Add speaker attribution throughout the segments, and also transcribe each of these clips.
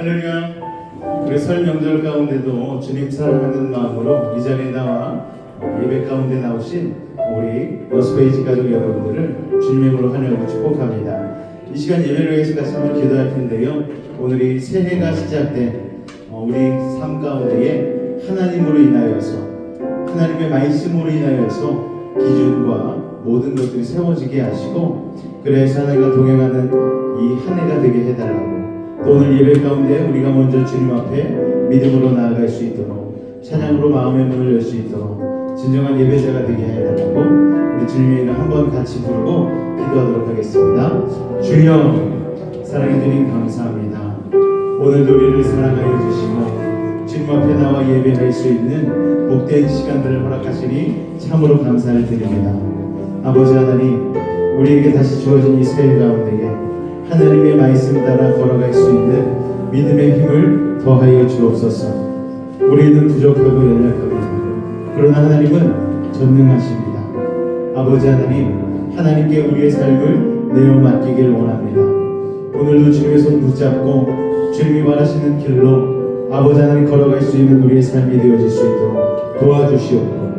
Speaker 1: 할렐루야. 우리 설 명절 가운데도 주님 사랑하는 마음으로 이 자리에 나와 예배 가운데 나오신 우리 여스페이지 가족 여러분들을 주님의 이름으로 환영하고 축복합니다. 이 시간 예배를 위해서 같이 한번 기도할 텐데요. 오늘이 새해가 시작된 우리 삶 가운데에 하나님으로 인하여서, 하나님의 말씀으로 인하여서 기준과 모든 것들이 세워지게 하시고, 그래서 하나님과 동행하는 이 한 해가 되게 해달라고, 또 오늘 예배 가운데 우리가 먼저 주님 앞에 믿음으로 나아갈 수 있도록, 찬양으로 마음의 문을 열 수 있도록 진정한 예배자가 되게 해달라고 우리 주님의 이름 한번 같이 부르고 기도하도록 하겠습니다. 주여, 사랑해 주님 감사합니다. 오늘도 우리를 사랑하여 주시고 주님 앞에 나와 예배할 수 있는 복된 시간들을 허락하시니 참으로 감사를 드립니다. 아버지 하나님, 우리에게 다시 주어진 이 새해 가운데에 하나님의 말씀 따라 걸어갈 수 있는 믿음의 힘을 더하여 주옵소서. 우리는 부족하고 연약합니다. 그러나 하나님은 전능하십니다. 아버지 하나님, 하나님께 우리의 삶을 내어 맡기길 원합니다. 오늘도 주님의 손 붙잡고 주님이 말하시는 길로 아버지 하나님 걸어갈 수 있는 우리의 삶이 되어질 수 있도록 도와주시옵고,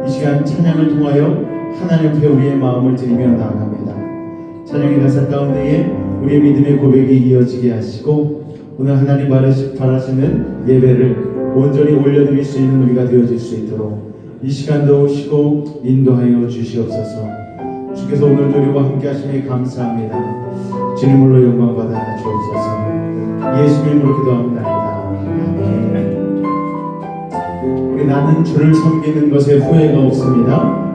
Speaker 1: 이 시간 찬양을 통하여 하나님 앞에 우리의 마음을 드리며 나아갑니다. 찬양의 가사 가운데에 우리의 믿음의 고백이 이어지게 하시고, 오늘 하나님 바라시는 예배를 온전히 올려드릴 수 있는 우리가 되어질 수 있도록 이 시간도 오시고 인도하여 주시옵소서. 주께서 오늘도 우리와 함께 하심에 감사합니다. 주님으로 영광 받아 주옵소서. 예수님의 이름으로 기도합니다. 아멘. 우리 나는 주를 섬기는 것에 후회가 없습니다.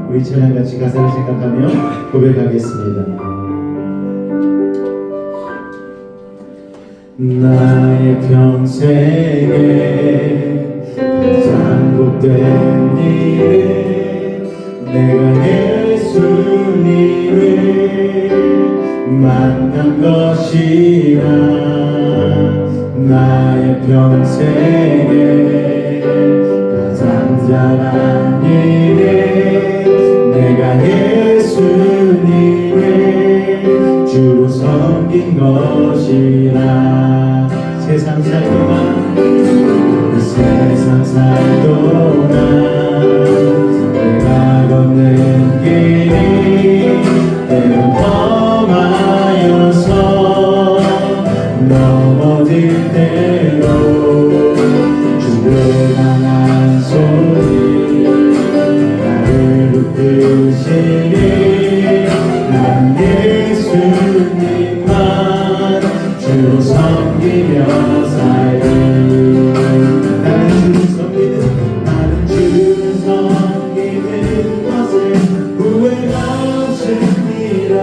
Speaker 1: 우리 찬양같이 가사를 생각하며 고백하겠습니다. 나의 평생에 가장 복된 일은 내가 예수님을 만난 것이라. 나의 평생에 가장 잘한 일은 내가 예수님을 주로 섬긴 것이라. 세상 살 동안, 세상 살 동안 내가 걷는 길이 때론 험하여서 넘어질 때로 주를 향한 소리 나를 붙드시니 난 예수님만 주로 섬기며 살리. 나는 주를 섬기는 것에 후회가 없습니다.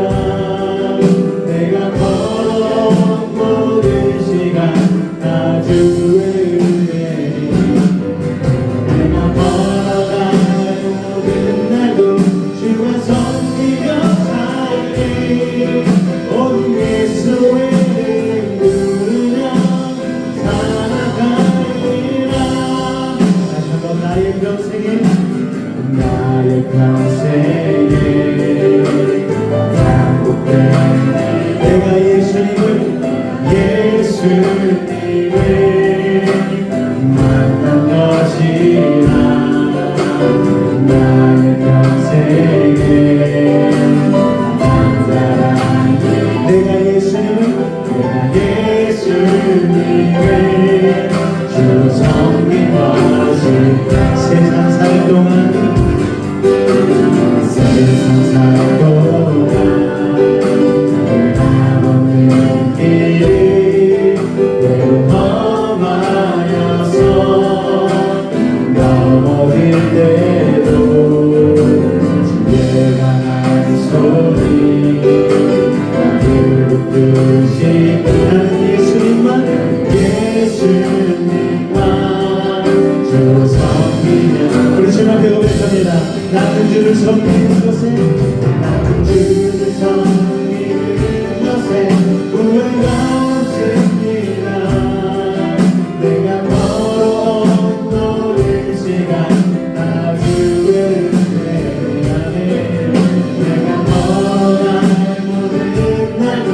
Speaker 1: 내가 걸어온 모든 시간 다 주의 은혜니, 내가 걸어간 모든 날도 주가 섬기며 살리. 오늘 예수의 평생에 가장 복된 내가 예수님을 만난 것이라. 나의 평생에 가장 잘한 내가 예수님을 주로 섬긴 것이. 세상 살 동안, 세상 살 동안 내가 걷는 길이 때로 험하여서 넘어질 때도 주의 강한 소리 나를 붙드시고, 나는 예수님만 주로 섬기며. 우리 주님 앞에 고백합니다. 나는 주를 섬기는 것에, 나는 주를 섬기는 것에 후회가 없습니다. 내가 걸어온 모든 시간 다 주의 은혜 안에, 내가 걸어간 모든 날도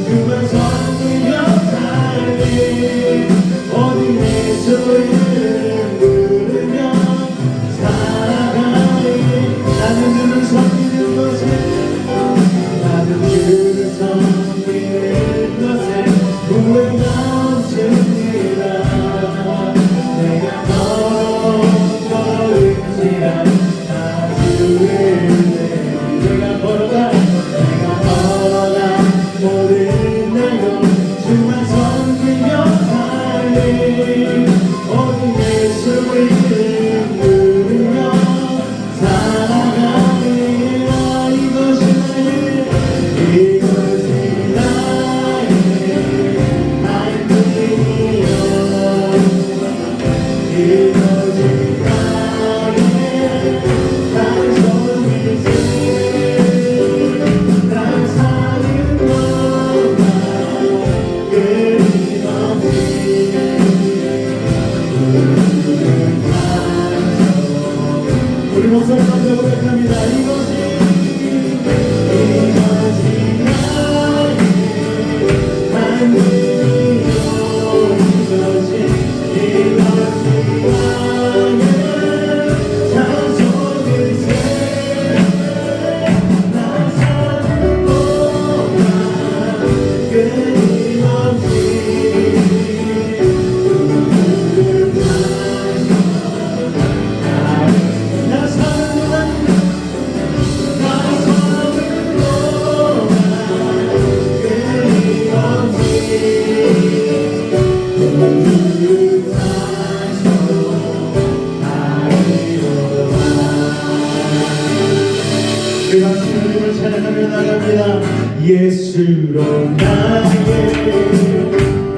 Speaker 1: 주만 섬기며 살리.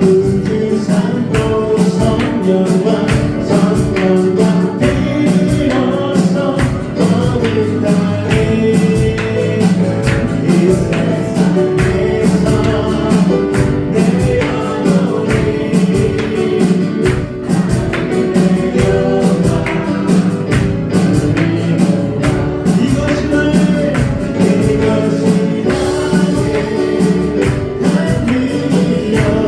Speaker 1: 그 산도 성령과 비로소 모든 땅이 이 세상에서 내 영혼이 이것이 나의 이것이 나의 한 힘이여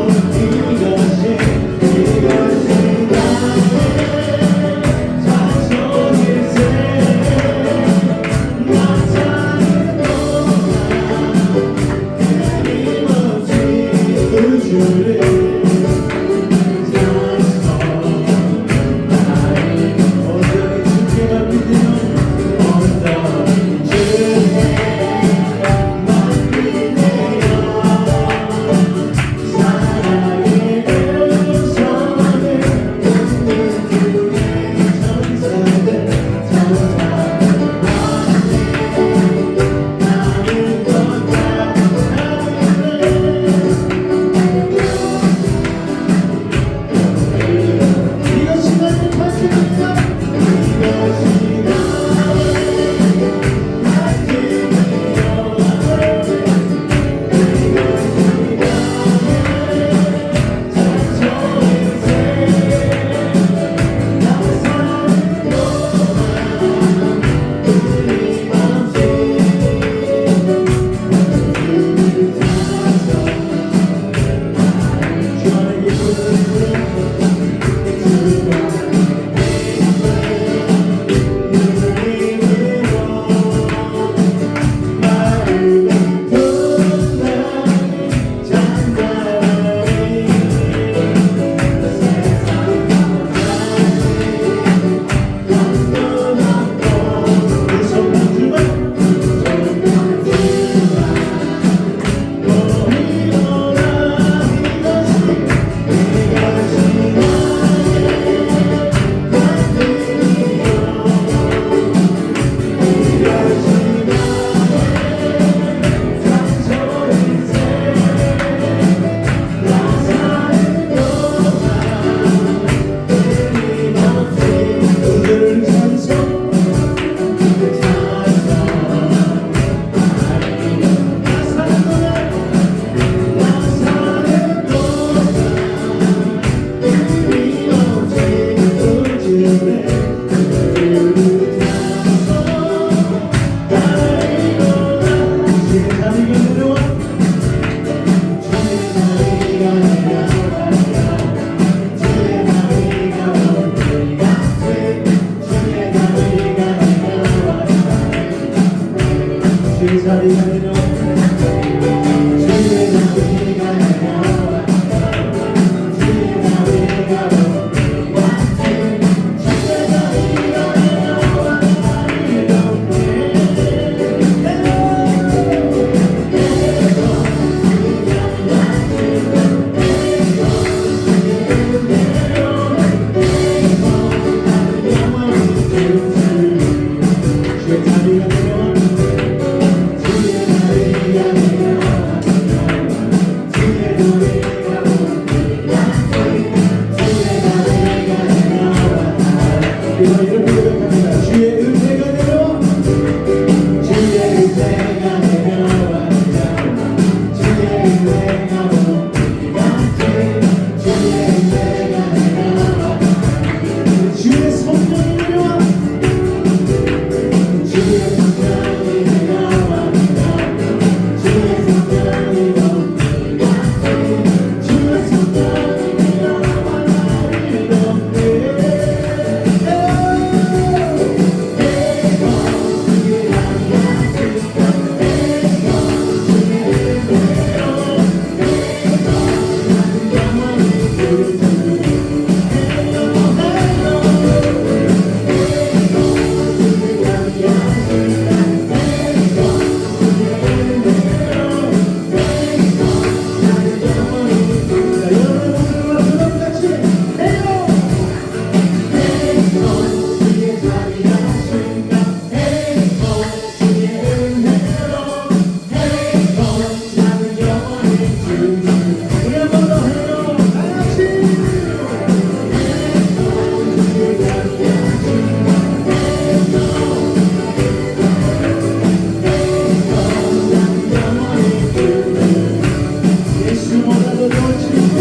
Speaker 1: 예수보다 더 좋은 친구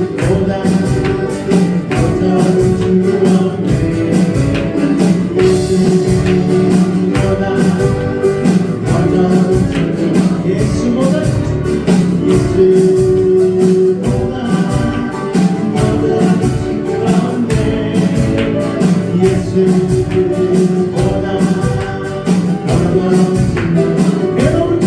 Speaker 1: 예수보다 더 좋은 친구 없네 예수보다 더 좋은 친구 예수보다 예수보다 더 좋은 친구 없네 예수보다 더 좋은 친구 괴로울 때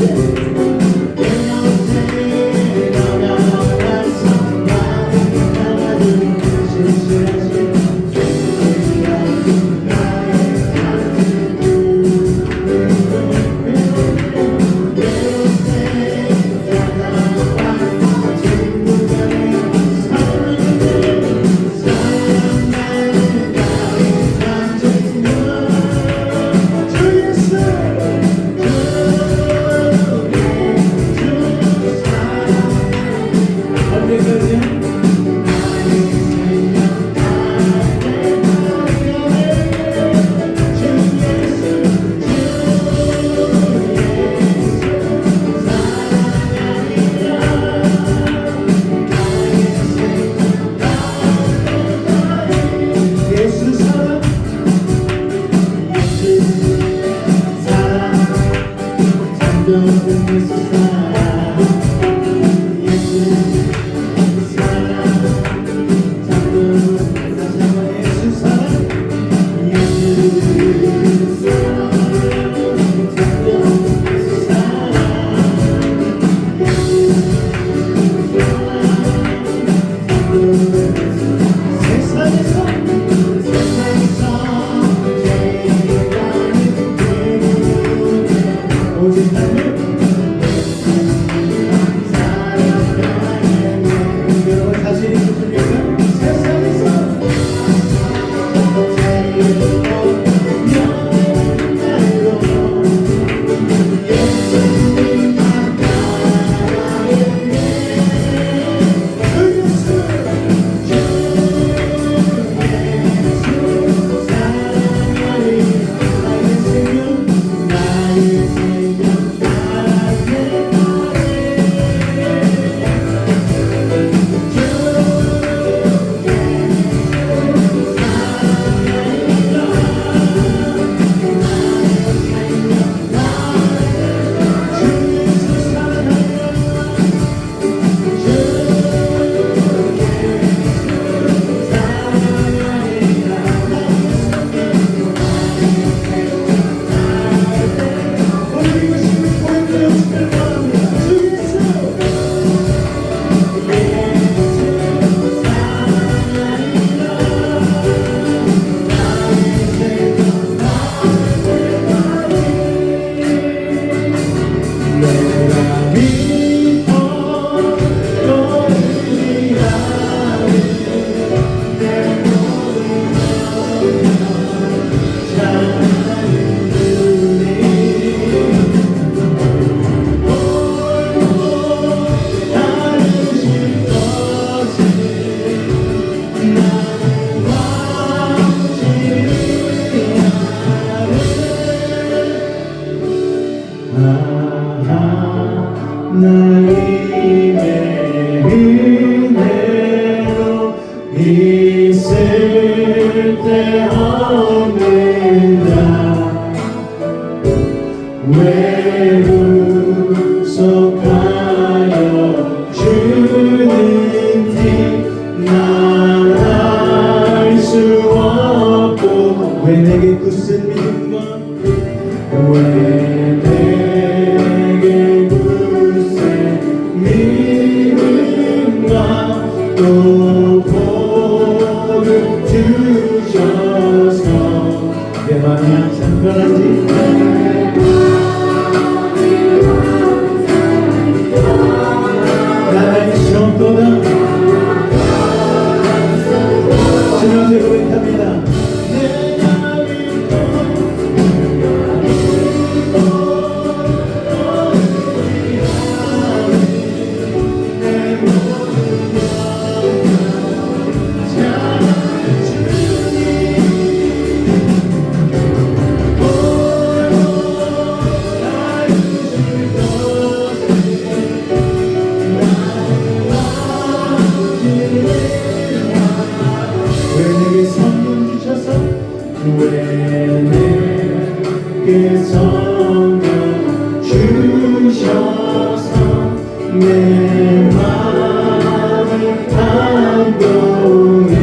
Speaker 1: 내 마음을 감동해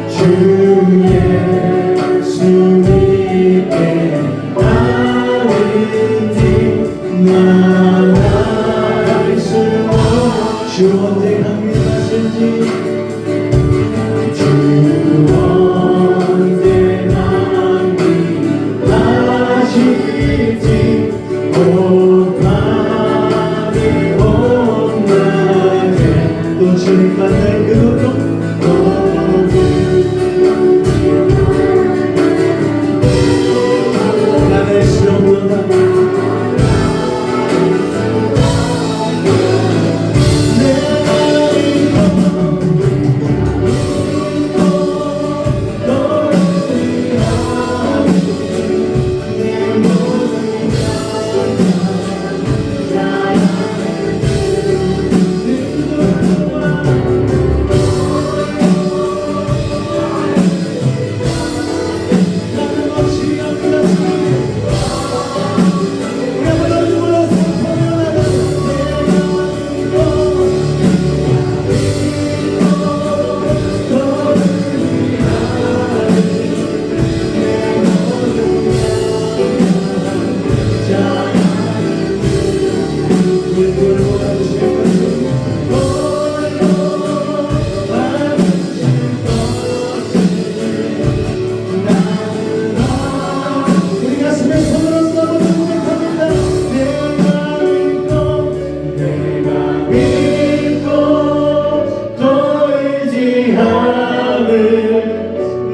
Speaker 1: 주 예수님께 아뢰니 나아갈 수 주 언제 강림하실지 주 언제 강림하실지 곧 밤이 온 낮에 또 주님 만날 그곳도 나의 시험보다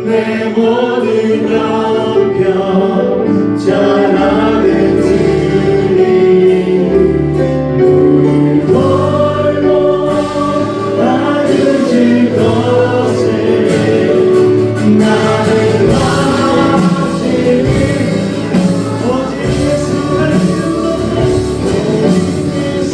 Speaker 1: 내 모든 영평 잘하는 주님 늘 돌보 받으실 것을 나는 아시니 오직 예수 하나님으로 오직 예수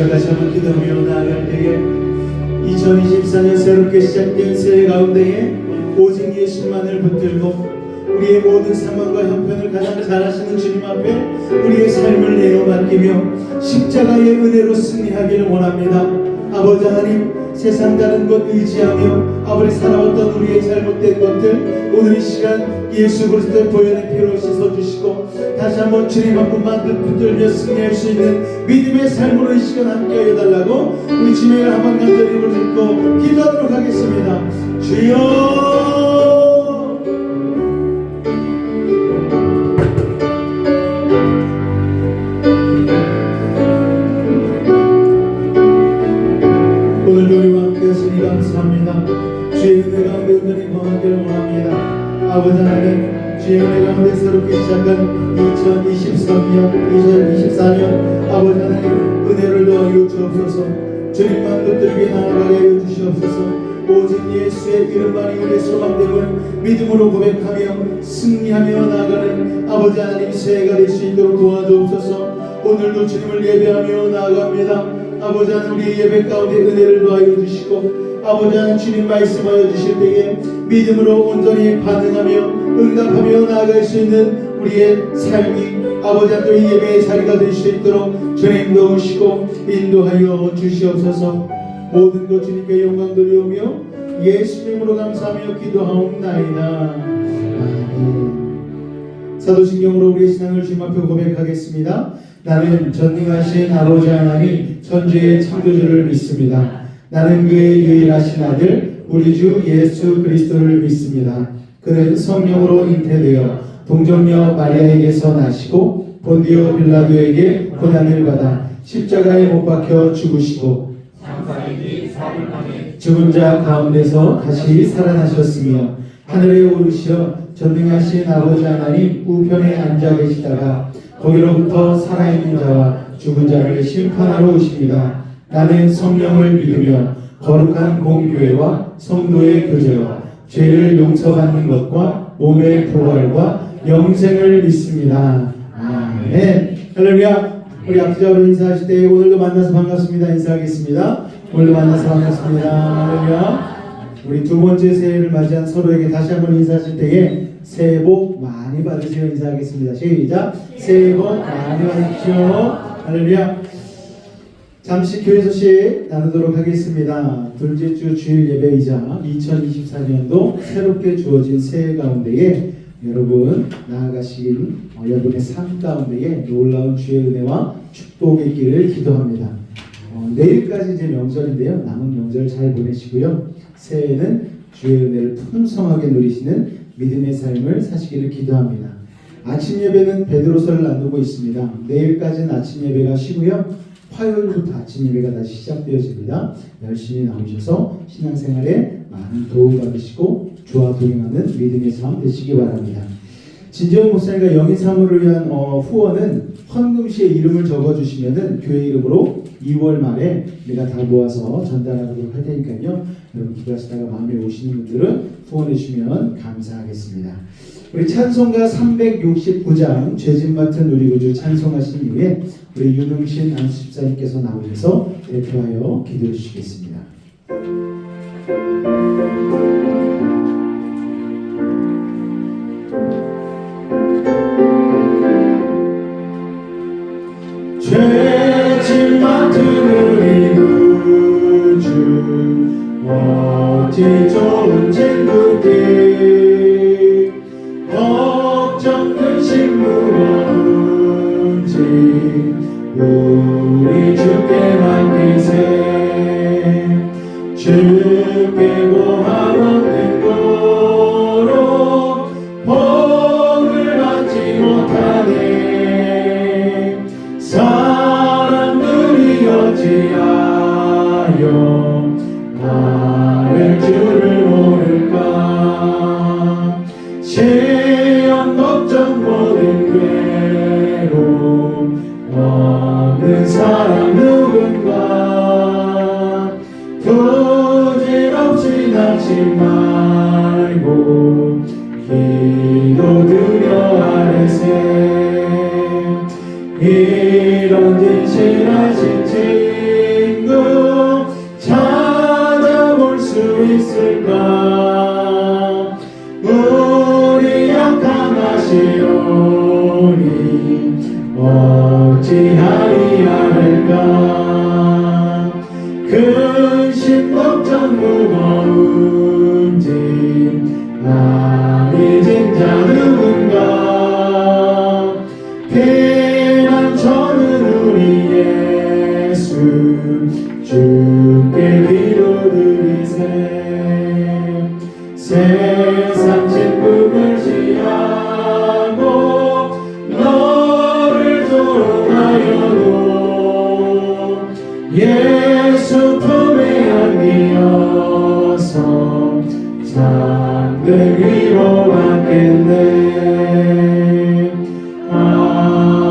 Speaker 1: 다시 한번 기도하며 나아갈 때에 2024년 새롭게 시작된 새해 가운데에 오직 예수만을 붙들고 우리의 모든 상황과 형편을 가장 잘 아시는 주님 앞에 우리의 삶을 내어 맡기며 십자가의 은혜로 승리하기를 원합니다. 아버지 하나님, 세상 다른 것 의지하며 아버지 살아왔던 우리의 잘못된 것들 오늘 이 시간 예수 그리스도의 보혈의 피로 씻어주시고 다시 한번 주님 앞만 붙들며 승리할 수 있는 믿음의 삶으로 이 시간 함께하여 달라고 우리 주님을 한번 간절히 이름을 듣고 기도하도록 하겠습니다. 주여 오늘도 우리와 함께 하시니 감사합니다. 주의 은혜 가운데 온전히 거하기를 원합니다. 아버지 하나님, 주의 은혜 가운데 새롭게 시작한 2024년 아버지 하나님 은혜를 더하여 주옵소서. 주님만 붙들게 나아가게 하여 주시옵소서. 오직 예수의 이름만이 우리의 소망됨을 믿음으로 고백하며 승리하며 나아가는 아버지 하나님 새해가 될 수 있도록 도와주옵소서. 오늘도 주님을 예배하며 나아갑니다. 아버지 하나님 우리의 예배 가운데 은혜를 더하여 주시고 아버지 하나님 주님 말씀하여 주실 때에 믿음으로 온전히 반응하며 응답하며 나아갈 수 있는 우리의 삶이 아버지 하나님 예배의 자리가 될 수 있도록 주님 도우시고 인도하여 주시옵소서. 모든 것 주님께 영광 돌려오며 예수님으로 감사하며 기도하옵나이다. 아멘. 사도신경으로 우리의 신앙을 주님 앞에 고백하겠습니다. 나는 전능하신 아버지 하나님 천주의 창조주를 믿습니다. 나는 그의 유일하신 아들 우리 주 예수 그리스도를 믿습니다. 그는 성령으로 잉태되어 동정녀 마리아에게서 나시고 본디오 빌라도에게 고난을 받아 십자가에 못 박혀 죽으시고 죽은 자 가운데서 다시 살아나셨으며 하늘에 오르시어 전능하신 아버지 하나님 우편에 앉아 계시다가 거기로부터 살아있는 자와 죽은 자를 심판하러 오십니다. 나는 성령을 믿으며 거룩한 공교회와 성도의 교제와 죄를 용서받는 것과 몸의 부활과 영생을 믿습니다. 아멘. 할렐루야. 우리 앞뒤자로 인사하실 때 오늘도 만나서 반갑습니다. 인사하겠습니다. 오늘도 만나서 반갑습니다. 할렐루야. 우리 두 번째 새해를 맞이한 서로에게 다시 한번 인사하실 때에 새해 복 많이 받으세요. 인사하겠습니다. 시작. 새해 복 많이 받으십시오. 할렐루야. 잠시 교회 소식 나누도록 하겠습니다. 둘째 주 주일 예배이자 2024년도 새롭게 주어진 새해 가운데에 여러분 나아가신 여러분의 삶 가운데에 놀라운 주의 은혜와 축복이 있기를 기도합니다. 내일까지 이제 명절인데요. 남은 명절 잘 보내시고요. 새해에는 주의 은혜를 풍성하게 누리시는 믿음의 삶을 사시기를 기도합니다. 아침 예배는 베드로서를 나누고 있습니다. 내일까지는 아침 예배가 쉬고요. 화요일부터 아침 예배가 다시 시작되어집니다. 열심히 나오셔서 신앙생활에 많은 도움 받으시고 주와 동행하는 믿음의 삶 되시기 바랍니다. 진지영 목사님과 영인 사무를 위한 후원은 헌금시에 이름을 적어주시면은 교회 이름으로 2월 말에 내가 다 모아서 전달하도록 할 테니까요. 여러분 기도하시다가 마음에 오시는 분들은 후원해 주시면 감사하겠습니다. 우리 찬송가 369장 죄짐 맡은 우리 구주 찬송하신 이후에 우리 윤흥신 안수집사님께서 나오셔서 대표하여 기도해 주시겠습니다. 죄짐 맡은 우리 구주 어찌 좋은 친구들 걱정 근심 무거운지 우리 주께 맡기세 주께 고함 없는 거로 복을 받지 못하네 사람들이 어찌하여 나를 줄을 모를까 시험 걱정 모든 괴로움 없는 사람 누군가 부질없이 낙심 말고 기도드려 아뢰세 이런 진실하신 친구 찾아볼 수 있을까 우리 약함하시오니 어찌하리 않을까 근심 걱정 무거운지 나를 진짜 누군가 피난처는 우리 예수 주께 기도드리세 세상 친구를 시하고 너를 조롱하여도 예수 품에 안기어서 잠들 위로받겠네 아멘.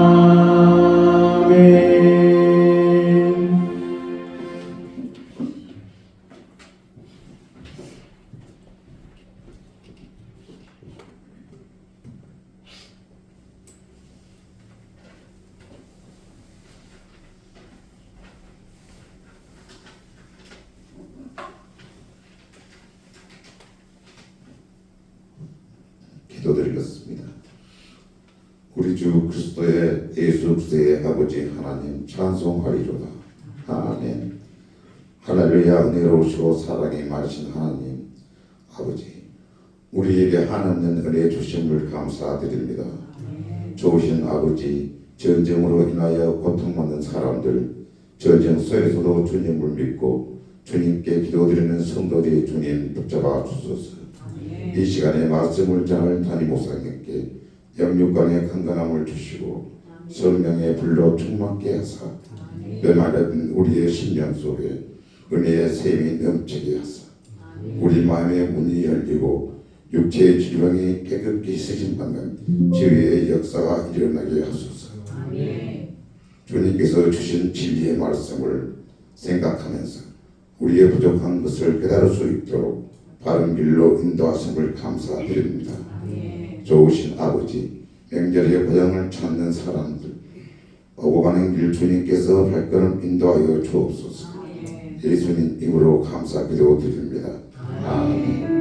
Speaker 2: 기도드리겠습니다. 우리 주 그리스도의 예수 그리스도의 아버지 하나님 찬송하리로다. 아멘. 할렐루야. 진짜 은혜로우시고 사랑이 많으신 하나님 아버지, 우리에게 한없는 은혜 주심을 감사드립니다. 좋으신 아버지, 전쟁으로 인하여 고통받는 사람들, 전쟁 속에서도 주님을 믿고 주님께 기도드리는 성도들이 주님 붙잡아 주소서. 이 시간에 말씀을 전할 담임 목사님께 영육간의 건강함을 주시고 성령의 불로 충만케 하사 메마른 우리의 심령 속에 은혜의 샘이 넘치게 하사 우리 마음의 문이 열리고 육체의 질병이 깨끗이 쓰심받는 치유의 역사가 일어나게 하소서. 주님께서 주신 진리의 말씀을 생각하면서 우리의 부족한 것을 깨달을 수 있도록 바른 길로 인도하심을 감사드립니다. 좋으신 아버지, 명절의 고향을 찾는 사람들, 오고 가는 길 주님께서 발걸음 인도하여 주옵소서. 예수님 이름으로 감사 기도드립니다. 아멘.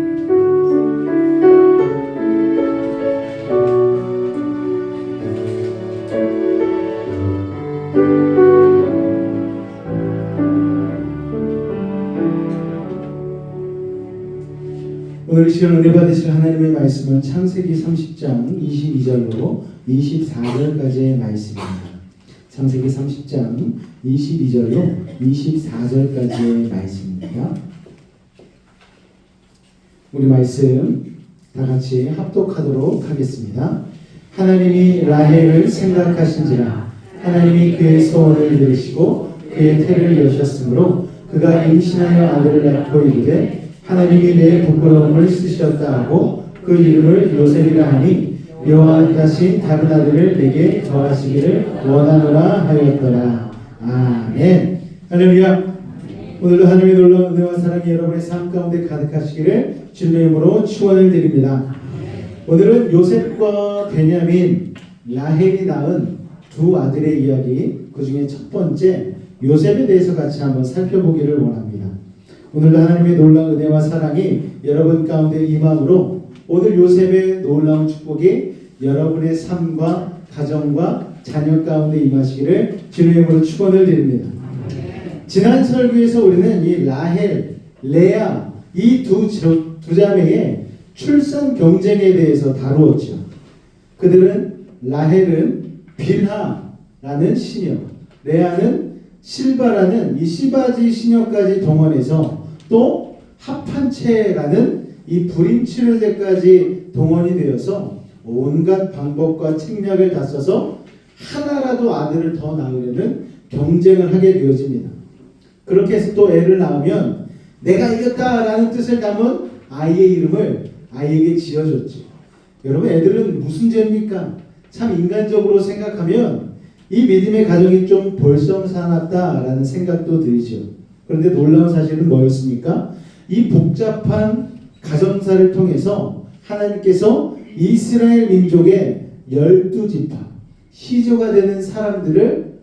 Speaker 1: 오늘 이 시간 은혜 받으실 하나님의 말씀은 창세기 30장 22절로 24절까지의 말씀입니다. 창세기 30장 22절로 24절까지의 말씀입니다. 우리 말씀 다 같이 합독하도록 하겠습니다. 하나님이 라헬을 생각하신지라 하나님이 그의 소원을 들으시고 그의 태를 여셨으므로 그가 임신하여 아들을 낳고 이르되 하나님이 내 부끄러움을 쓰셨다 하고 그 이름을 요셉이라 하니 여호와는 다시 다른 아들을 내게 더하시기를 원하노라 하였더라. 아멘. 할렐루야. 오늘도 하나님의 놀라운 은혜와 사랑이 여러분의 삶 가운데 가득하시기를 주님의 이름으로 축원을 드립니다. 오늘은 요셉과 베냐민, 라헬이 낳은 두 아들의 이야기, 그 중에 첫 번째 요셉에 대해서 같이 한번 살펴보기를 원합니다. 오늘도 하나님의 놀라운 은혜와 사랑이 여러분 가운데 임함으로 오늘 요셉의 놀라운 축복이 여러분의 삶과 가정과 자녀 가운데 임하시기를 주님의 이름으로 축원을 드립니다. 지난 설교에서 우리는 이 라헬, 레아 이 두 자매의 출산 경쟁에 대해서 다루었죠. 그들은 라헬은 빌하라는 시녀, 레아는 실바라는 이 시바지 시녀까지 동원해서 또 합한채라는 이 불임치료제까지 동원이 되어서 온갖 방법과 책략을 다 써서 하나라도 아들을 더 낳으려는 경쟁을 하게 되어집니다. 그렇게 해서 또 애를 낳으면 내가 이겼다라는 뜻을 담은 아이의 이름을 아이에게 지어줬죠. 여러분, 애들은 무슨 죄입니까? 참 인간적으로 생각하면 이 믿음의 가정이 좀 볼썽사납다라는 생각도 들죠. 그런데 놀라운 사실은 뭐였습니까? 이 복잡한 가정사를 통해서 하나님께서 이스라엘 민족의 12지파, 시조가 되는 사람들을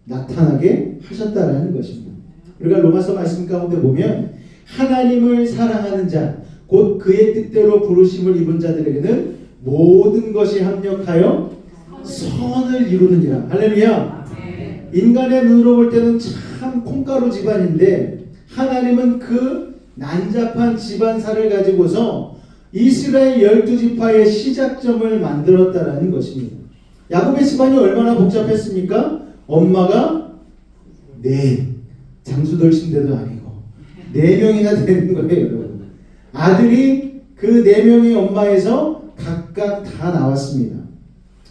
Speaker 1: 나타나게 하셨다라는 것입니다. 우리가 로마서 말씀 가운데 보면 하나님을 사랑하는 자, 곧 그의 뜻대로 부르심을 입은 자들에게는 모든 것이 합력하여 선을 이루느니라. 할렐루야. 인간의 눈으로 볼 때는 참 콩가루 집안인데 하나님은 그 난잡한 집안사를 가지고서 이스라엘 12지파의 시작점을 만들었다라는 것입니다. 야곱의 집안이 얼마나 복잡했습니까? 엄마가 장수돌신대도 아니고 4명이나 되는 거예요, 여러분. 아들이 그 4명의 엄마에서 각각 다 나왔습니다.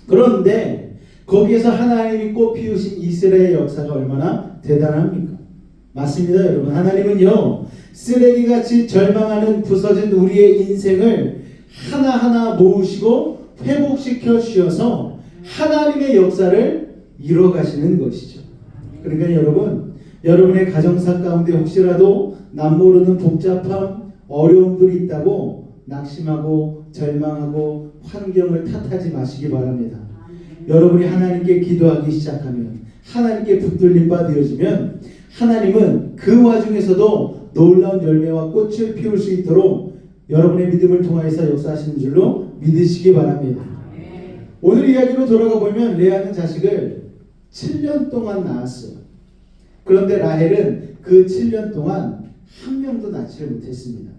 Speaker 1: 그런데 거기에서 하나님이 꽃피우신 이스라엘의 역사가 얼마나 대단합니까? 맞습니다, 여러분. 하나님은요, 쓰레기같이 절망하는 부서진 우리의 인생을 하나하나 모으시고 회복시켜 주셔서 하나님의 역사를 이루어 가시는 것이죠. 그러니까 여러분, 여러분의 가정사 가운데 혹시라도 남모르는 복잡함, 어려움들이 있다고 낙심하고 절망하고 환경을 탓하지 마시기 바랍니다. 여러분이 하나님께 기도하기 시작하면, 하나님께 붙들림 바 되어지면 하나님은 그 와중에서도 놀라운 열매와 꽃을 피울 수 있도록 여러분의 믿음을 통하여서 역사하시는 줄로 믿으시기 바랍니다. 오늘 이야기로 돌아가 보면 레아는 자식을 7년 동안 낳았어요. 그런데 라헬은 그 7년 동안 한 명도 낳지를 못했습니다.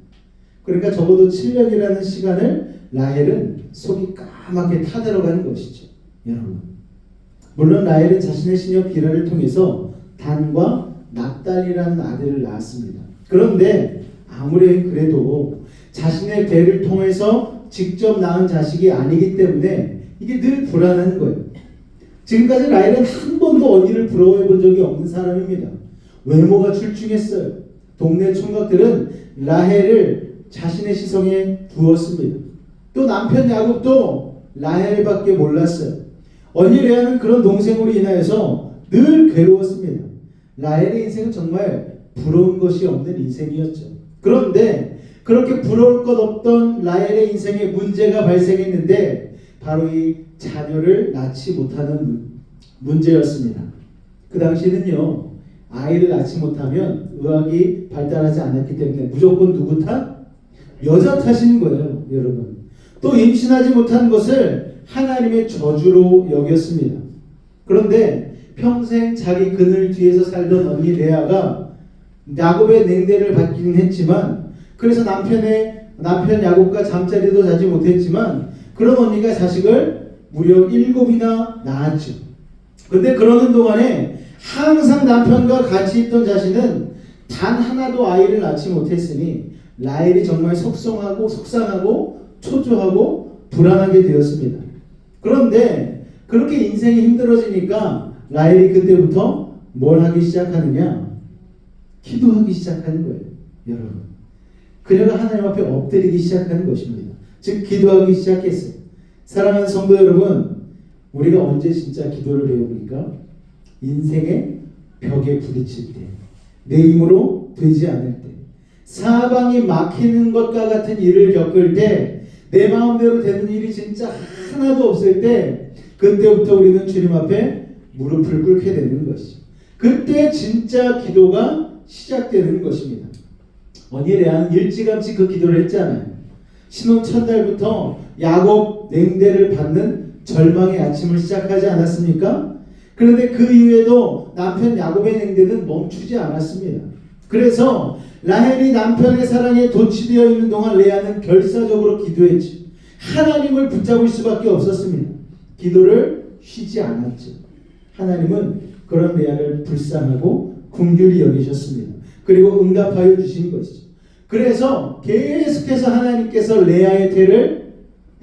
Speaker 1: 그러니까 적어도 7년이라는 시간을 라헬은 속이 까맣게 타들어가는 것이죠. 여러분, 물론 라헬은 자신의 시녀 비라를 통해서 단과 납달리라는 아들을 낳았습니다. 그런데 아무리 그래도 자신의 배를 통해서 직접 낳은 자식이 아니기 때문에 이게 늘 불안한 거예요. 지금까지 라헬은 한 번도 언니를 부러워해 본 적이 없는 사람입니다. 외모가 출중했어요. 동네 총각들은 라헬을 자신의 시선에 두었습니다. 또 남편 야곱도 라헬밖에 몰랐어요. 언니 레아는 그런 동생으로 인하여서 늘 괴로웠습니다. 라헬의 인생은 정말 부러운 것이 없는 인생이었죠. 그런데 그렇게 부러울 것 없던 라헬의 인생에 문제가 발생했는데 바로 이 자녀를 낳지 못하는 문제였습니다. 그 당시는요, 아이를 낳지 못하면 의학이 발달하지 않았기 때문에 무조건 누구 탓? 여자 탓인 거예요, 여러분. 또 임신하지 못한 것을 하나님의 저주로 여겼습니다. 그런데 평생 자기 그늘 뒤에서 살던 언니 레아가 야곱의 냉대를 받기는 했지만, 그래서 남편 야곱과 잠자리도 자지 못했지만, 그런 언니가 자식을 무려 7이나 낳았죠. 근데 그러는 동안에 항상 남편과 같이 있던 자신은 단 하나도 아이를 낳지 못했으니 라헬이 정말 속상하고 초조하고 불안하게 되었습니다. 그런데 그렇게 인생이 힘들어지니까 라헬이 그때부터 뭘 하기 시작하느냐? 기도하기 시작하는 거예요. 여러분, 그녀가 하나님 앞에 엎드리기 시작하는 것입니다. 즉 기도하기 시작했어요. 사랑하는 성도 여러분, 우리가 언제 진짜 기도를 배웁니까? 인생의 벽에 부딪힐 때, 내 힘으로 되지 않을 때, 사방이 막히는 것과 같은 일을 겪을 때, 내 마음대로 되는 일이 진짜 하나도 없을 때, 그때부터 우리는 주님 앞에 무릎을 꿇게 되는 것이죠. 그때 진짜 기도가 시작되는 것입니다. 언니 레아는 일찌감치 그 기도를 했잖아요. 신혼 첫날부터 야곱 냉대를 받는 절망의 아침을 시작하지 않았습니까? 그런데 그 이후에도 남편 야곱의 냉대는 멈추지 않았습니다. 그래서 라헬이 남편의 사랑에 도취되어 있는 동안 레아는 결사적으로 기도했지. 하나님을 붙잡을 수밖에 없었습니다. 기도를 쉬지 않았죠. 하나님은 그런 레아를 불쌍하고 긍휼히 여기셨습니다. 그리고 응답하여 주신 것이죠. 그래서 계속해서 하나님께서 레아의 태를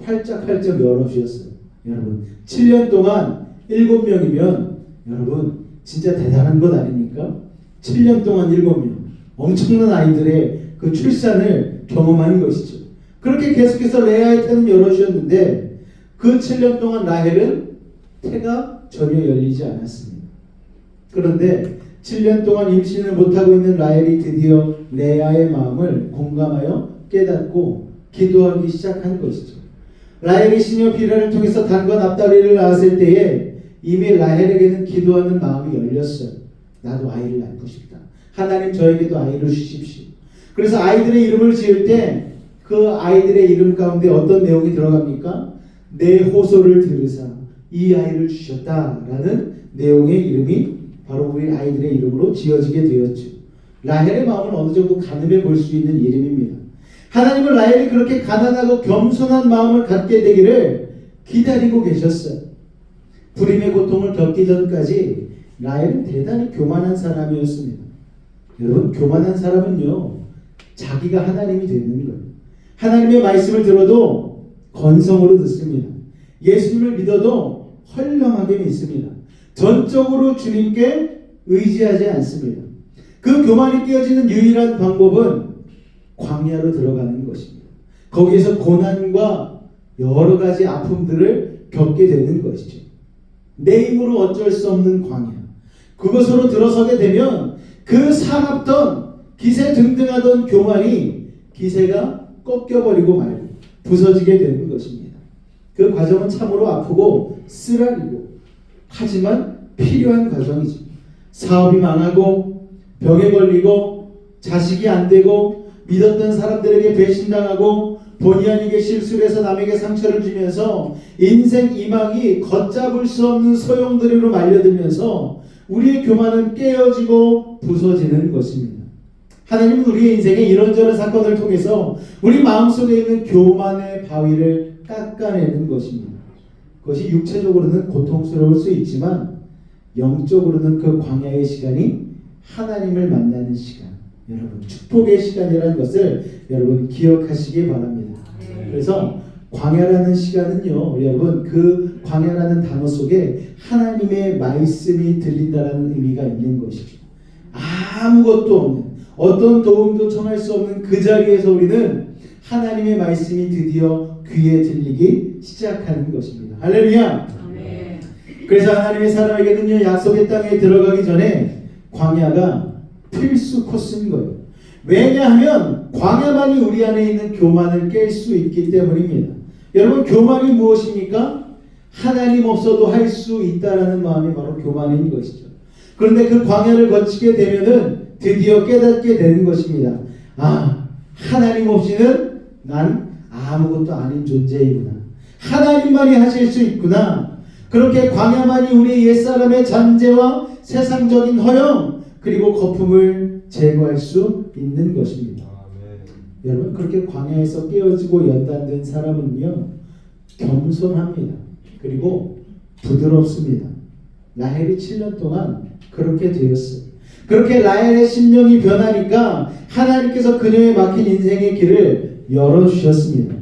Speaker 1: 활짝활짝 열어주셨어요. 여러분, 7년 동안 7명이면 여러분 진짜 대단한 것 아닙니까? 7년 동안 7명, 엄청난 아이들의 그 출산을 경험한 것이죠. 그렇게 계속해서 레아의 태는 열어주셨는데 그 7년 동안 라헬은 태가 전혀 열리지 않았습니다. 그런데 7년 동안 임신을 못하고 있는 라헬이 드디어 레아의 마음을 공감하여 깨닫고 기도하기 시작한 것이죠. 라헬이 시녀 비라를 통해서 단과 납달리를 낳았을 때에 이미 라헬에게는 기도하는 마음이 열렸어요. 나도 아이를 낳고 싶다. 하나님 저에게도 아이를 주십시오. 그래서 아이들의 이름을 지을 때 그 아이들의 이름 가운데 어떤 내용이 들어갑니까? 내 호소를 들으사 이 아이를 주셨다라는 내용의 이름이 바로 우리 아이들의 이름으로 지어지게 되었죠. 라헬의 마음을 어느 정도 가늠해 볼 수 있는 이름입니다. 하나님은 라헬이 그렇게 가난하고 겸손한 마음을 갖게 되기를 기다리고 계셨어요. 불임의 고통을 겪기 전까지 라헬은 대단히 교만한 사람이었습니다. 여러분, 교만한 사람은요, 자기가 하나님이 되는 거예요. 하나님의 말씀을 들어도 건성으로 듣습니다. 예수님을 믿어도 헐렁하게 믿습니다. 전적으로 주님께 의지하지 않습니다. 그 교만이 깨어지는 유일한 방법은 광야로 들어가는 것입니다. 거기에서 고난과 여러 가지 아픔들을 겪게 되는 것이죠. 내 힘으로 어쩔 수 없는 광야. 그것으로 들어서게 되면 그 사납던 기세등등하던 교만이 기세가 꺾여버리고 말고 부서지게 되는 것입니다. 그 과정은 참으로 아프고 쓰라리고 하지만 필요한 과정이죠. 사업이 망하고 병에 걸리고 자식이 안 되고 믿었던 사람들에게 배신당하고 본의 아니게 실수를 해서 남에게 상처를 주면서 인생 이망이 걷잡을 수 없는 소용돌이로 말려들면서 우리의 교만은 깨어지고 부서지는 것입니다. 하나님은 우리의 인생에 이런저런 사건을 통해서 우리 마음속에 있는 교만의 바위를 깎아내는 것입니다. 그것이 육체적으로는 고통스러울 수 있지만 영적으로는 그 광야의 시간이 하나님을 만나는 시간, 여러분 축복의 시간이라는 것을 여러분 기억하시기 바랍니다. 그래서 광야라는 시간은요, 여러분 그 광야라는 단어 속에 하나님의 말씀이 들린다라는 의미가 있는 것입니다. 아무것도 없는, 어떤 도움도 청할 수 없는 그 자리에서 우리는 하나님의 말씀이 드디어 귀에 들리기 시작하는 것입니다. 할렐루야. 그래서 하나님의 사람에게는요, 약속의 땅에 들어가기 전에 광야가 필수 코스인 거예요. 왜냐하면 광야만이 우리 안에 있는 교만을 깰 수 있기 때문입니다. 여러분, 교만이 무엇입니까? 하나님 없어도 할 수 있다라는 마음이 바로 교만인 것이죠. 그런데 그 광야를 거치게 되면은 드디어 깨닫게 되는 것입니다. 아, 하나님 없이는 난 아무것도 아닌 존재이구나. 하나님만이 하실 수 있구나. 그렇게 광야만이 우리 옛사람의 잔재와 세상적인 허영 그리고 거품을 제거할 수 있는 것입니다. 여러분, 그렇게 광야에서 깨어지고 연단된 사람은요, 겸손합니다. 그리고 부드럽습니다. 라헬이 7년 동안 그렇게 되었어요. 그렇게 라헬의 심령이 변하니까 하나님께서 그녀에 막힌 인생의 길을 열어주셨습니다.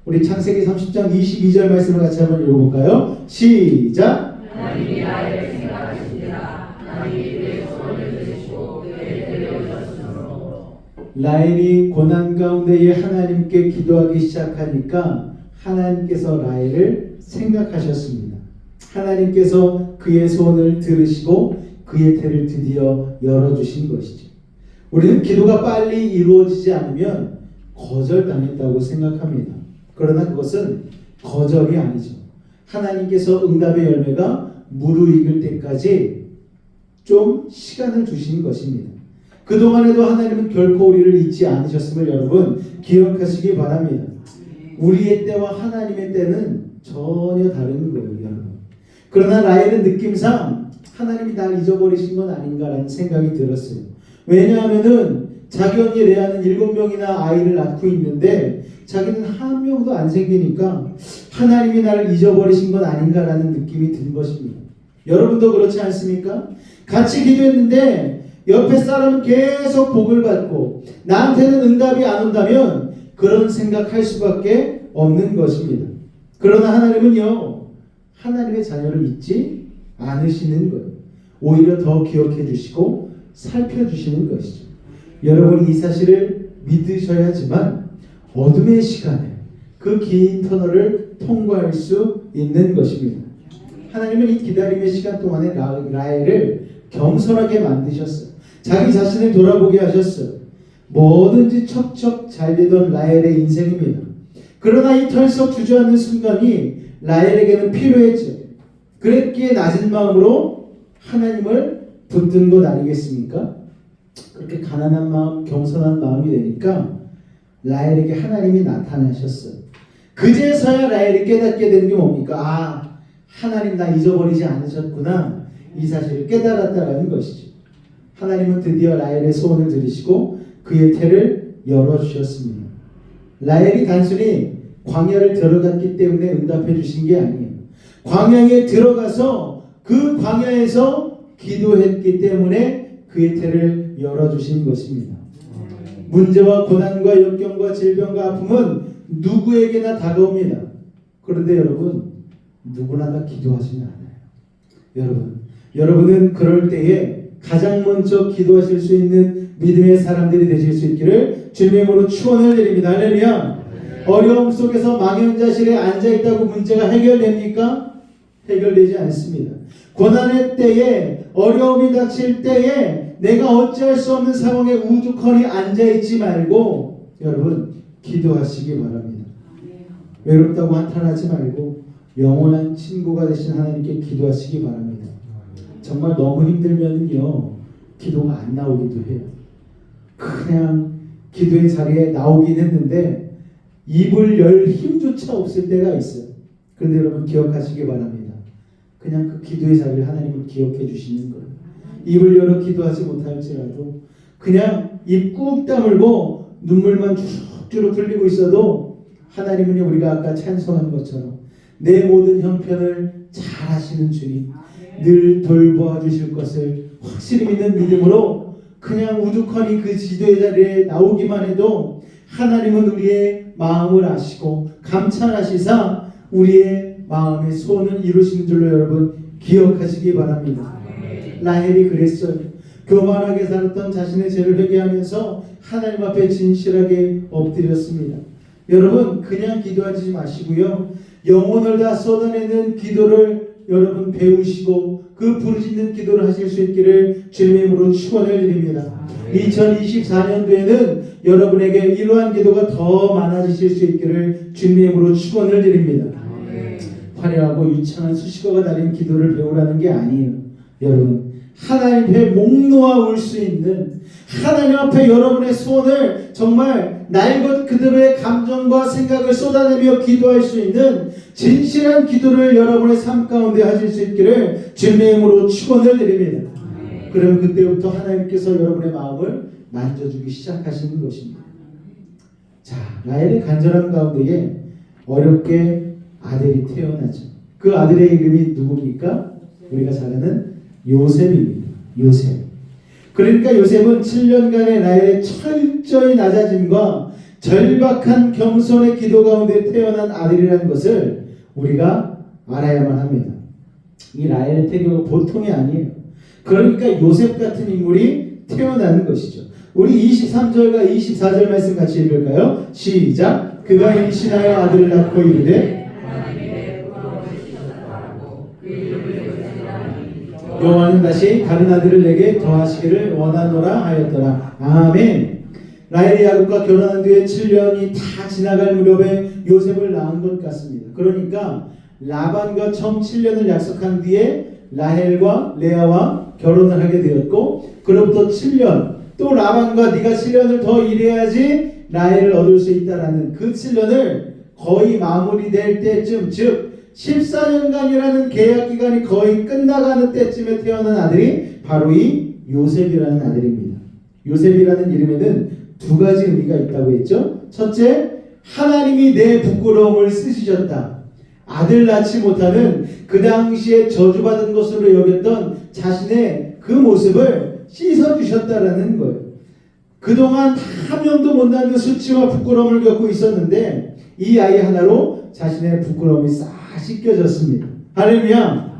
Speaker 1: 우리 창세기 30장 22절 말씀을 같이 한번 읽어볼까요? 시작! 하나님이 라헬을 생각하시니라. 하나님이 그의 소원을 들으시고 그를 데려오셨으므로. 라헬이 고난 가운데에 하나님께 기도하기 시작하니까 하나님께서 라헬을 생각하셨습니다. 하나님께서 그의 소원을 들으시고 그의 태를 드디어 열어주신 것이죠. 우리는 기도가 빨리 이루어지지 않으면 거절당했다고 생각합니다. 그러나 그것은 거절이 아니죠. 하나님께서 응답의 열매가 무르익을 때까지 좀 시간을 주신 것입니다. 그동안에도 하나님은 결코 우리를 잊지 않으셨음을 여러분 기억하시기 바랍니다. 우리의 때와 하나님의 때는 전혀 다른 거예요, 여러분. 그러나 라헬은 느낌상 하나님이 날 잊어버리신 건 아닌가라는 생각이 들었어요. 왜냐하면은 자기 언니 레아는 7명이나 아이를 낳고 있는데 자기는 한 명도 안 생기니까 하나님이 나를 잊어버리신 건 아닌가라는 느낌이 든 것입니다. 여러분도 그렇지 않습니까? 같이 기도했는데 옆에 사람은 계속 복을 받고 나한테는 응답이 안 온다면 그런 생각할 수밖에 없는 것입니다. 그러나 하나님은요, 하나님의 자녀를 잊지 않으시는 거예요. 오히려 더 기억해 주시고 살펴주시는 것이죠. 여러분이 이 사실을 믿으셔야지만 어둠의 시간에 그 긴 터널을 통과할 수 있는 것입니다. 하나님은 이 기다림의 시간 동안에 라헬을 겸손하게 만드셨어요. 자기 자신을 돌아보게 하셨어요. 뭐든지 척척 잘 되던 라헬의 인생입니다. 그러나 이 털썩 주저앉는 순간이 라헬에게는 필요했죠. 그랬기에 낮은 마음으로 하나님을 붙든 것 아니겠습니까? 그렇게 가난한 마음, 겸손한 마음이 되니까 라헬에게 하나님이 나타나셨어요. 그제서야 라헬이 깨닫게 된 게 뭡니까? 아, 하나님 나 잊어버리지 않으셨구나. 이 사실을 깨달았다라는 것이죠. 하나님은 드디어 라헬의 소원을 들으시고 그의 태를 열어주셨습니다. 라헬이 단순히 광야를 들어갔기 때문에 응답해 주신 게 아니에요. 광야에 들어가서 그 광야에서 기도했기 때문에 그의 태를 열어주신 것입니다. 문제와 고난과 역경과 질병과 아픔은 누구에게나 다가옵니다. 그런데 여러분, 누구나 다 기도하지는 않아요. 여러분은 그럴 때에 가장 먼저 기도하실 수 있는 믿음의 사람들이 되실 수 있기를 주님의 이름으로 축원을 드립니다. 할렐루야. 어려움 속에서 망연자실에 앉아있다고 문제가 해결됩니까? 해결되지 않습니다. 고난의 때에, 어려움이 닥칠 때에 내가 어찌할 수 없는 상황에 우두커니 앉아있지 말고 여러분 기도하시기 바랍니다. 외롭다고 한탄하지 말고 영원한 친구가 되신 하나님께 기도하시기 바랍니다. 정말 너무 힘들면요 기도가 안 나오기도 해요. 그냥 기도의 자리에 나오긴 했는데 입을 열 힘조차 없을 때가 있어요. 그런데 여러분 기억하시기 바랍니다. 그냥 그 기도의 자리를 하나님은 기억해 주시는 거예요. 입을 열어 기도하지 못할지라도 그냥
Speaker 3: 입 꾹 다물고 눈물만 주룩주룩 흘리고 있어도 하나님은 우리가 아까 찬송한 것처럼 내 모든 형편을 잘 하시는 주님, 늘 돌보아 주실 것을 확실히 믿는 믿음으로 그냥 우두커니 그 지도의 자리에 나오기만 해도 하나님은 우리의 마음을 아시고 감찰하시사 우리의 마음의 소원을 이루신 줄로 여러분 기억하시기 바랍니다. 라헬이 그랬어요. 교만하게 살았던 자신의 죄를 회개하면서 하나님 앞에 진실하게 엎드렸습니다. 여러분 그냥 기도하지 마시고요, 영혼을 다 쏟아내는 기도를 여러분 배우시고 그 부르짖는 기도를 하실 수 있기를 주님의 이름으로 축원을 드립니다. 2024년도에는 여러분에게 이러한 기도가 더 많아지실 수 있기를 주님의 이름으로 축원을 드립니다. 화려하고 유창한 수식어가 달린 기도를 배우라는 게 아니에요. 여러분 하나님 앞에 목 놓아 울 수 있는, 하나님 앞에 여러분의 소원을 정말 날 것 그대로의 감정과 생각을 쏟아내며 기도할 수 있는 진실한 기도를 여러분의 삶 가운데 하실 수 있기를 주님의 이름으로 축원을 드립니다. 그럼 그때부터 하나님께서 여러분의 마음을 만져주기 시작하시는 것입니다. 자, 라헬의 간절함 가운데에 어렵게 아들이 태어나죠. 그 아들의 이름이 누굽니까? 우리가 잘 아는 요셉입니다. 요셉. 그러니까 요셉은 7년간의 라헬의 철저히 낮아짐과 절박한 겸손의 기도 가운데 태어난 아들이라는 것을 우리가 알아야만 합니다. 이 라헬의 태교가 보통이 아니에요. 그러니까 요셉 같은 인물이 태어나는 것이죠. 우리 23절과 24절 말씀 같이 읽을까요? 시작. 그가 임신하여 아들을 낳고 이르되 여호와는 다시 다른 아들을 내게 더하시기를 원하노라 하였더라. 아멘. 라헬이 야곱과 결혼한 뒤에 7년이 다 지나갈 무렵에 요셉을 낳은 것 같습니다. 그러니까 라반과 총 7년을 약속한 뒤에 라헬과 레아와 결혼을 하게 되었고, 그로부터 7년 또 라반과 네가 7년을 더 일해야지 라헬을 얻을 수 있다라는 그 7년을 거의 마무리될 때쯤, 즉 14년간이라는 계약 기간이 거의 끝나가는 때쯤에 태어난 아들이 바로 이 요셉이라는 아들입니다. 요셉이라는 이름에는 두 가지 의미가 있다고 했죠. 첫째, 하나님이 내 부끄러움을 쓰시셨다. 아들 낳지 못하는 그 당시에 저주받은 것으로 여겼던 자신의 그 모습을 씻어주셨다라는 거예요. 그동안 한 명도 못 낳는 수치와 부끄러움을 겪고 있었는데 이 아이 하나로 자신의 부끄러움이 싹 씻겨졌습니다. 할렐루야.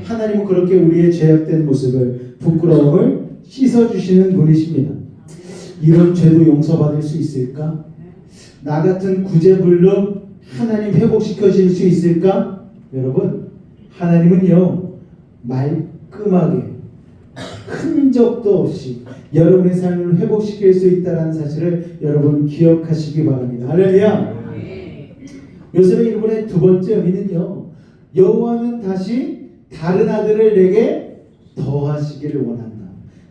Speaker 3: 하나님은 그렇게 우리의 죄악된 모습을, 부끄러움을 씻어주시는 분이십니다. 이런 죄도 용서받을 수 있을까? 나 같은 구제불능 하나님 회복시켜줄 수 있을까? 여러분, 하나님은요 말끔하게 흔적도 없이 여러분의 삶을 회복시킬 수 있다는 사실을 여러분 기억하시기 바랍니다. 할렐루야. 요셉의 이름의 두 번째 의미는요, 여호와는 다시 다른 아들을 내게 더하시기를 원한다.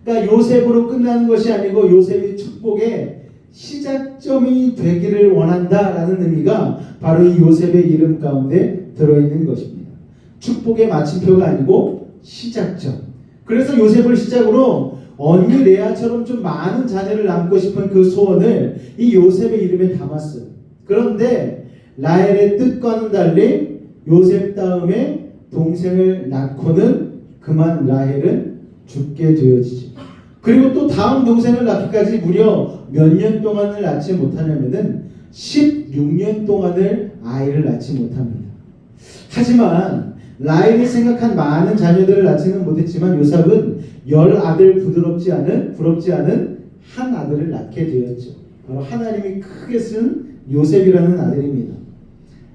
Speaker 3: 그러니까 요셉으로 끝나는 것이 아니고 요셉이 축복의 시작점이 되기를 원한다라는 의미가 바로 이 요셉의 이름 가운데 들어있는 것입니다. 축복의 마침표가 아니고 시작점. 그래서 요셉을 시작으로 언니 레아처럼 좀 많은 자녀를 낳고 싶은 그 소원을 이 요셉의 이름에 담았어요. 그런데 라헬의 뜻과는 달리 요셉 다음에 동생을 낳고는 그만 라헬은 죽게 되어지죠. 그리고 또 다음 동생을 낳기까지 무려 몇 년 동안을 낳지 못하냐면은 16년 동안을 아이를 낳지 못합니다. 하지만 라헬이 생각한 많은 자녀들을 낳지는 못했지만 요셉은 10아들 부럽지 않은 한 아들을 낳게 되었죠. 바로 하나님이 크게 쓴 요셉이라는 아들입니다.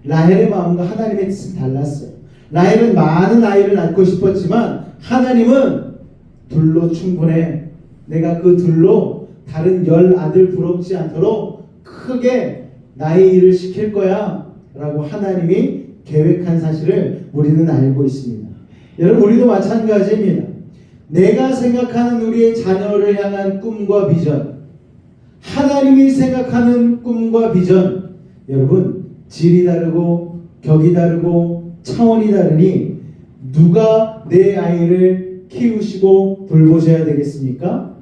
Speaker 3: 라헬의 마음과 하나님의 뜻은 달랐어요. 라헬은 많은 아이를 낳고 싶었지만 하나님은 둘로 충분해. 내가 그 둘로 다른 10아들 부럽지 않도록 크게 나의 일을 시킬 거야 라고 하나님이 계획한 사실을 우리는 알고 있습니다. 여러분, 우리도 마찬가지입니다. 내가 생각하는 우리의 자녀를 향한 꿈과 비전, 하나님이 생각하는 꿈과 비전, 여러분 질이 다르고 격이 다르고 차원이 다르니 누가 내 아이를 키우시고 돌보셔야 되겠습니까?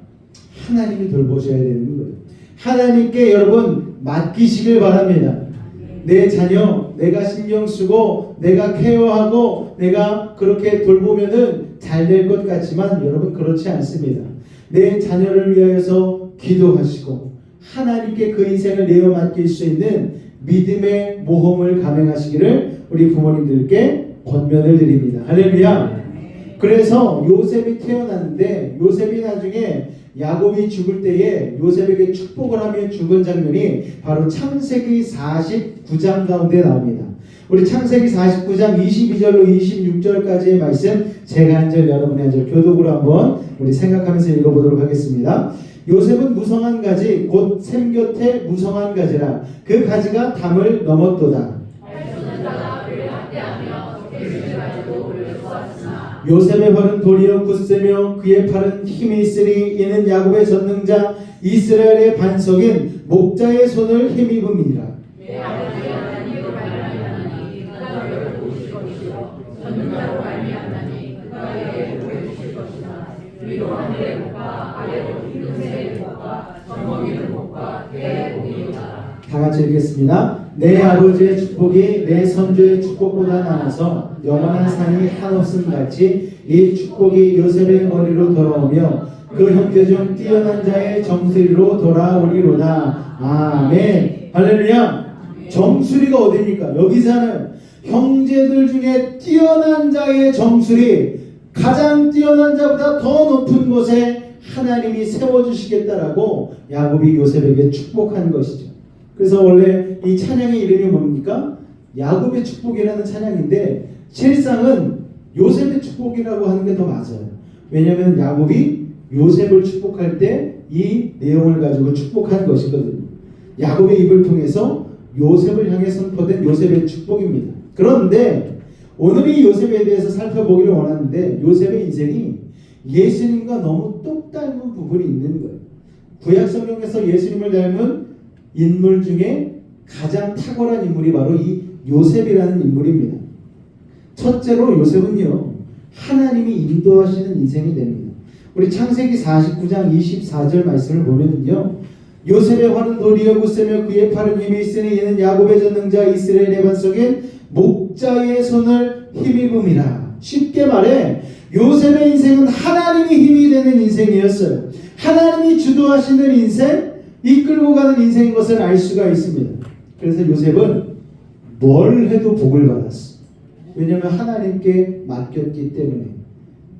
Speaker 3: 하나님이 돌보셔야 되는 거예요. 하나님께 여러분 맡기시길 바랍니다. 내 자녀 내가 신경 쓰고 내가 케어하고 내가 그렇게 돌보면은 잘 될 것 같지만 여러분 그렇지 않습니다. 내 자녀를 위하여서 기도하시고 하나님께 그 인생을 내어 맡길 수 있는 믿음의 모험을 감행하시기를 우리 부모님들께 권면을 드립니다. 할렐루야. 그래서 요셉이 태어났는데 요셉이 나중에 야곱이 죽을 때에 요셉에게 축복을 하며 죽은 장면이 바로 창세기 49장 가운데 나옵니다. 우리 창세기 49장 22절로 26절까지의 말씀 제가 한 절 여러분이 한 절 교독으로 한번 우리 생각하면서 읽어보도록 하겠습니다. 요셉은 무성한 가지 곧 샘 곁에 무성한 가지라 그 가지가 담을 넘었도다. 요셉의 팔은 도리어 굳세며 그의 팔은 힘이 있으니 이는 야곱의 전능자 이스라엘의 반석인 목자의 손을 힘입음이라. 다 같이 읽겠습니다. 내 아버지의 축복이 내 선조의 축복보다 나아서 영원한 상이 한없음 같이 이 축복이 요셉의 머리로 돌아오며 그 형제 중 뛰어난 자의 정수리로 돌아오리로다. 아멘. 할렐루야. 정수리가 어디입니까? 여기서는 형제들 중에 뛰어난 자의 정수리, 가장 뛰어난 자보다 더 높은 곳에 하나님이 세워주시겠다라고 야곱이 요셉에게 축복한 것이죠. 그래서 원래 이 찬양의 이름이 뭡니까? 야곱의 축복이라는 찬양인데 실상은 요셉의 축복이라고 하는 게 더 맞아요. 왜냐하면 야곱이 요셉을 축복할 때 이 내용을 가지고 축복한 것이거든요. 야곱의 입을 통해서 요셉을 향해 선포된 요셉의 축복입니다. 그런데 오늘 이 요셉에 대해서 살펴보기를 원하는데 요셉의 인생이 예수님과 너무 똑 닮은 부분이 있는 거예요. 구약 성경에서 예수님을 닮은 인물 중에 가장 탁월한 인물이 바로 이 요셉이라는 인물입니다. 첫째로 요셉은요 하나님이 인도하시는 인생이 됩니다. 우리 창세기 49장 24절 말씀을 보면은요 요셉의 활은 도리어 굳세며 그의 팔은 힘이 있으니 이는 야곱의 전능자 이스라엘의 반석인 목자의 손을 힘입음이라. 쉽게 말해 요셉의 인생은 하나님이 힘이 되는 인생이었어요. 하나님이 주도하시는 인생, 이끌고 가는 인생인 것을 알 수가 있습니다. 그래서 요셉은 뭘 해도 복을 받았어. 왜냐하면 하나님께 맡겼기 때문에.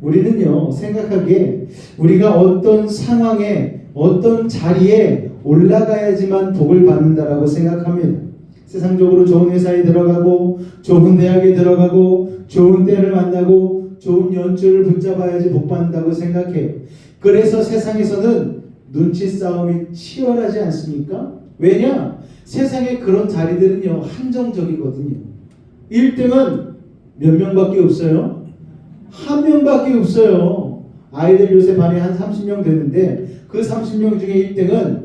Speaker 3: 우리는요 생각하기에 우리가 어떤 상황에 어떤 자리에 올라가야지만 복을 받는다라고 생각합니다. 세상적으로 좋은 회사에 들어가고 좋은 대학에 들어가고 좋은 때를 만나고 좋은 연주를 붙잡아야지 복 받는다고 생각해요. 그래서 세상에서는 눈치 싸움이 치열하지 않습니까? 왜냐? 세상에 그런 자리들은요 한정적이거든요. 1등은 몇 명밖에 없어요? 한 명밖에 없어요. 아이들 요새 반에 한 30명 되는데 그 30명 중에 1등은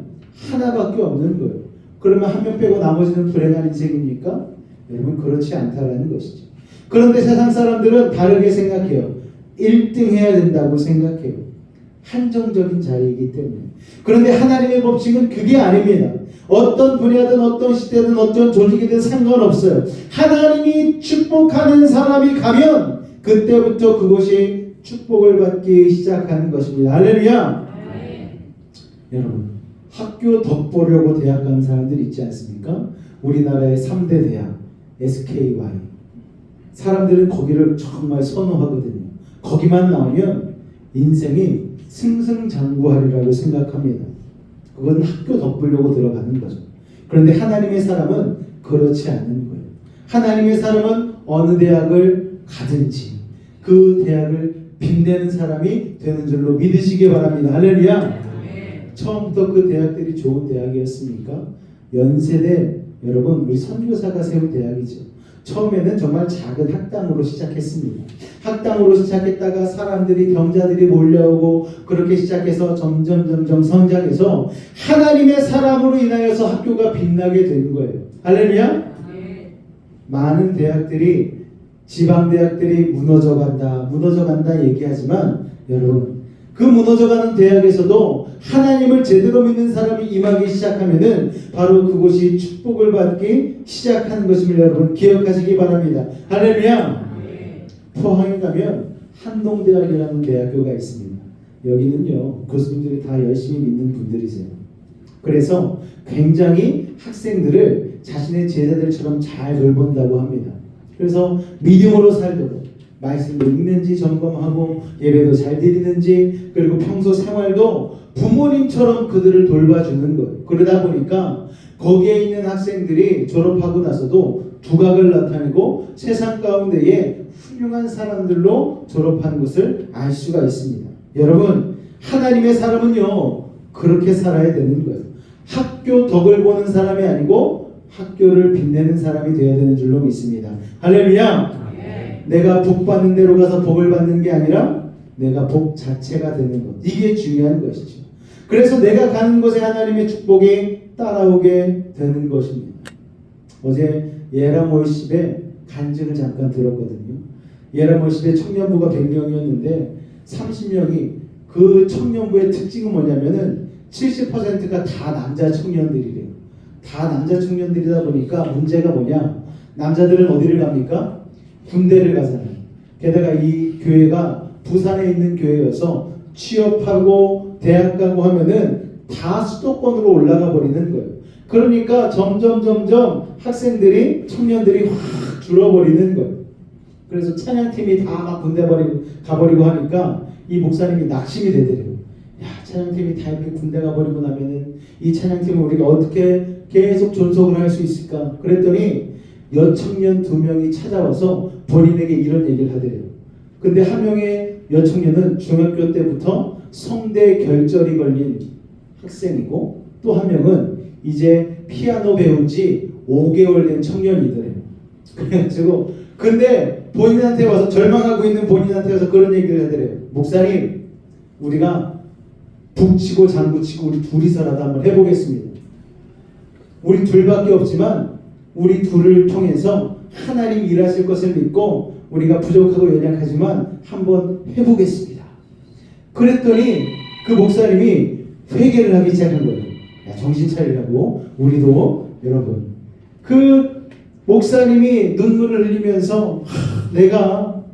Speaker 3: 하나밖에 없는 거예요. 그러면 한 명 빼고 나머지는 불행한 인생입니까? 여러분 그렇지 않다라는 것이죠. 그런데 세상 사람들은 다르게 생각해요. 1등 해야 된다고 생각해요. 한정적인 자리이기 때문에. 그런데 하나님의 법칙은 그게 아닙니다. 어떤 분야든 어떤 시대든 어떤 조직이든 상관없어요. 하나님이 축복하는 사람이 가면 그때부터 그곳이 축복을 받기 시작하는 것입니다. 할렐루야. 여러분 학교 덕보려고 대학 가는 사람들 있지 않습니까? 우리나라의 3대 대학 SKY 사람들은 거기를 정말 선호하거든요. 거기만 나오면 인생이 승승장구하리라고 생각합니다. 그건 학교 덕보려고 들어가는 거죠. 그런데 하나님의 사람은 그렇지 않는 거예요. 하나님의 사람은 어느 대학을 가든지 그 대학을 빛내는 사람이 되는 줄로 믿으시기 바랍니다. 할렐루야. 처음부터 그 대학들이 좋은 대학이었습니까? 연세대 여러분 우리 선교사가 세운 대학이죠. 처음에는 정말 작은 학당으로 시작했습니다. 학당으로 시작했다가 사람들이 병자들이 몰려오고 그렇게 시작해서 점점 성장해서 하나님의 사람으로 인하여서 학교가 빛나게 된 거예요. 할렐루야. 많은 대학들이 지방 대학들이 무너져 간다 얘기하지만 여러분 그 무너져가는 대학에서도 하나님을 제대로 믿는 사람이 임하기 시작하면은 바로 그곳이 축복을 받기 시작하는 것임을 여러분 기억하시기 바랍니다. 할렐루야. 포항에 가면 한동대학이라는 대학교가 있습니다. 여기는요 교수님들이 다 열심히 믿는 분들이세요. 그래서 굉장히 학생들을 자신의 제자들처럼 잘 돌본다고 합니다. 그래서 믿음으로 살도록 말씀을 읽는지 점검하고 예배도 잘 드리는지 그리고 평소 생활도 부모님처럼 그들을 돌봐주는 거예요. 그러다 보니까 거기에 있는 학생들이 졸업하고 나서도 두각을 나타내고 세상 가운데에 훌륭한 사람들로 졸업하는 것을 알 수가 있습니다. 여러분 하나님의 사람은요 그렇게 살아야 되는 거예요. 학교 덕을 보는 사람이 아니고 학교를 빛내는 사람이 되어야 되는 줄로 믿습니다. 할렐루야. 내가 복 받는 데로 가서 복을 받는 게 아니라 내가 복 자체가 되는 것. 이게 중요한 것이죠. 그래서 내가 가는 곳에 하나님의 축복이 따라오게 되는 것입니다. 어제 예라몰십의 간증을 잠깐 들었거든요. 예라몰십의 청년부가 100명이었는데 30명이 그 청년부의 특징은 뭐냐면은 70%가 다 남자 청년들이래요. 다 남자 청년들이다 보니까 문제가 뭐냐? 남자들은 어디를 갑니까? 군대를 가잖아요. 게다가 이 교회가 부산에 있는 교회여서 취업하고 대학 가고 하면은 다 수도권으로 올라가 버리는 거예요. 그러니까 점점 학생들이 청년들이 확 줄어버리는 거예요. 그래서 찬양팀이 다 막 군대 가버리고 하니까 이 목사님이 낙심이 되더래요. 야, 찬양팀이 다 이렇게 군대 가버리고 나면은 이 찬양팀을 우리가 어떻게 계속 존속을 할 수 있을까? 그랬더니 여청년 2명이 찾아와서 본인에게 이런 얘기를 하더래요. 근데 한 명의 여청년은 중학교 때부터 성대 결절이 걸린 학생이고 또 한 명은 이제 피아노 배운 지 5개월 된 청년이더래요. 그래가지고 근데 본인한테 와서 절망하고 있는 본인한테 와서 그런 얘기를 하더래요. 목사님, 우리가 북치고 장구치고 우리 둘이서라도 한번 해보겠습니다. 우리 둘밖에 없지만 우리 둘을 통해서 하나님 일하실 것을 믿고 우리가 부족하고 연약하지만 한번 해보겠습니다. 그랬더니 그 목사님이 회개를 하기 시작한 거예요. 야, 정신 차리라고. 우리도 여러분 그 목사님이 눈물을 흘리면서 내가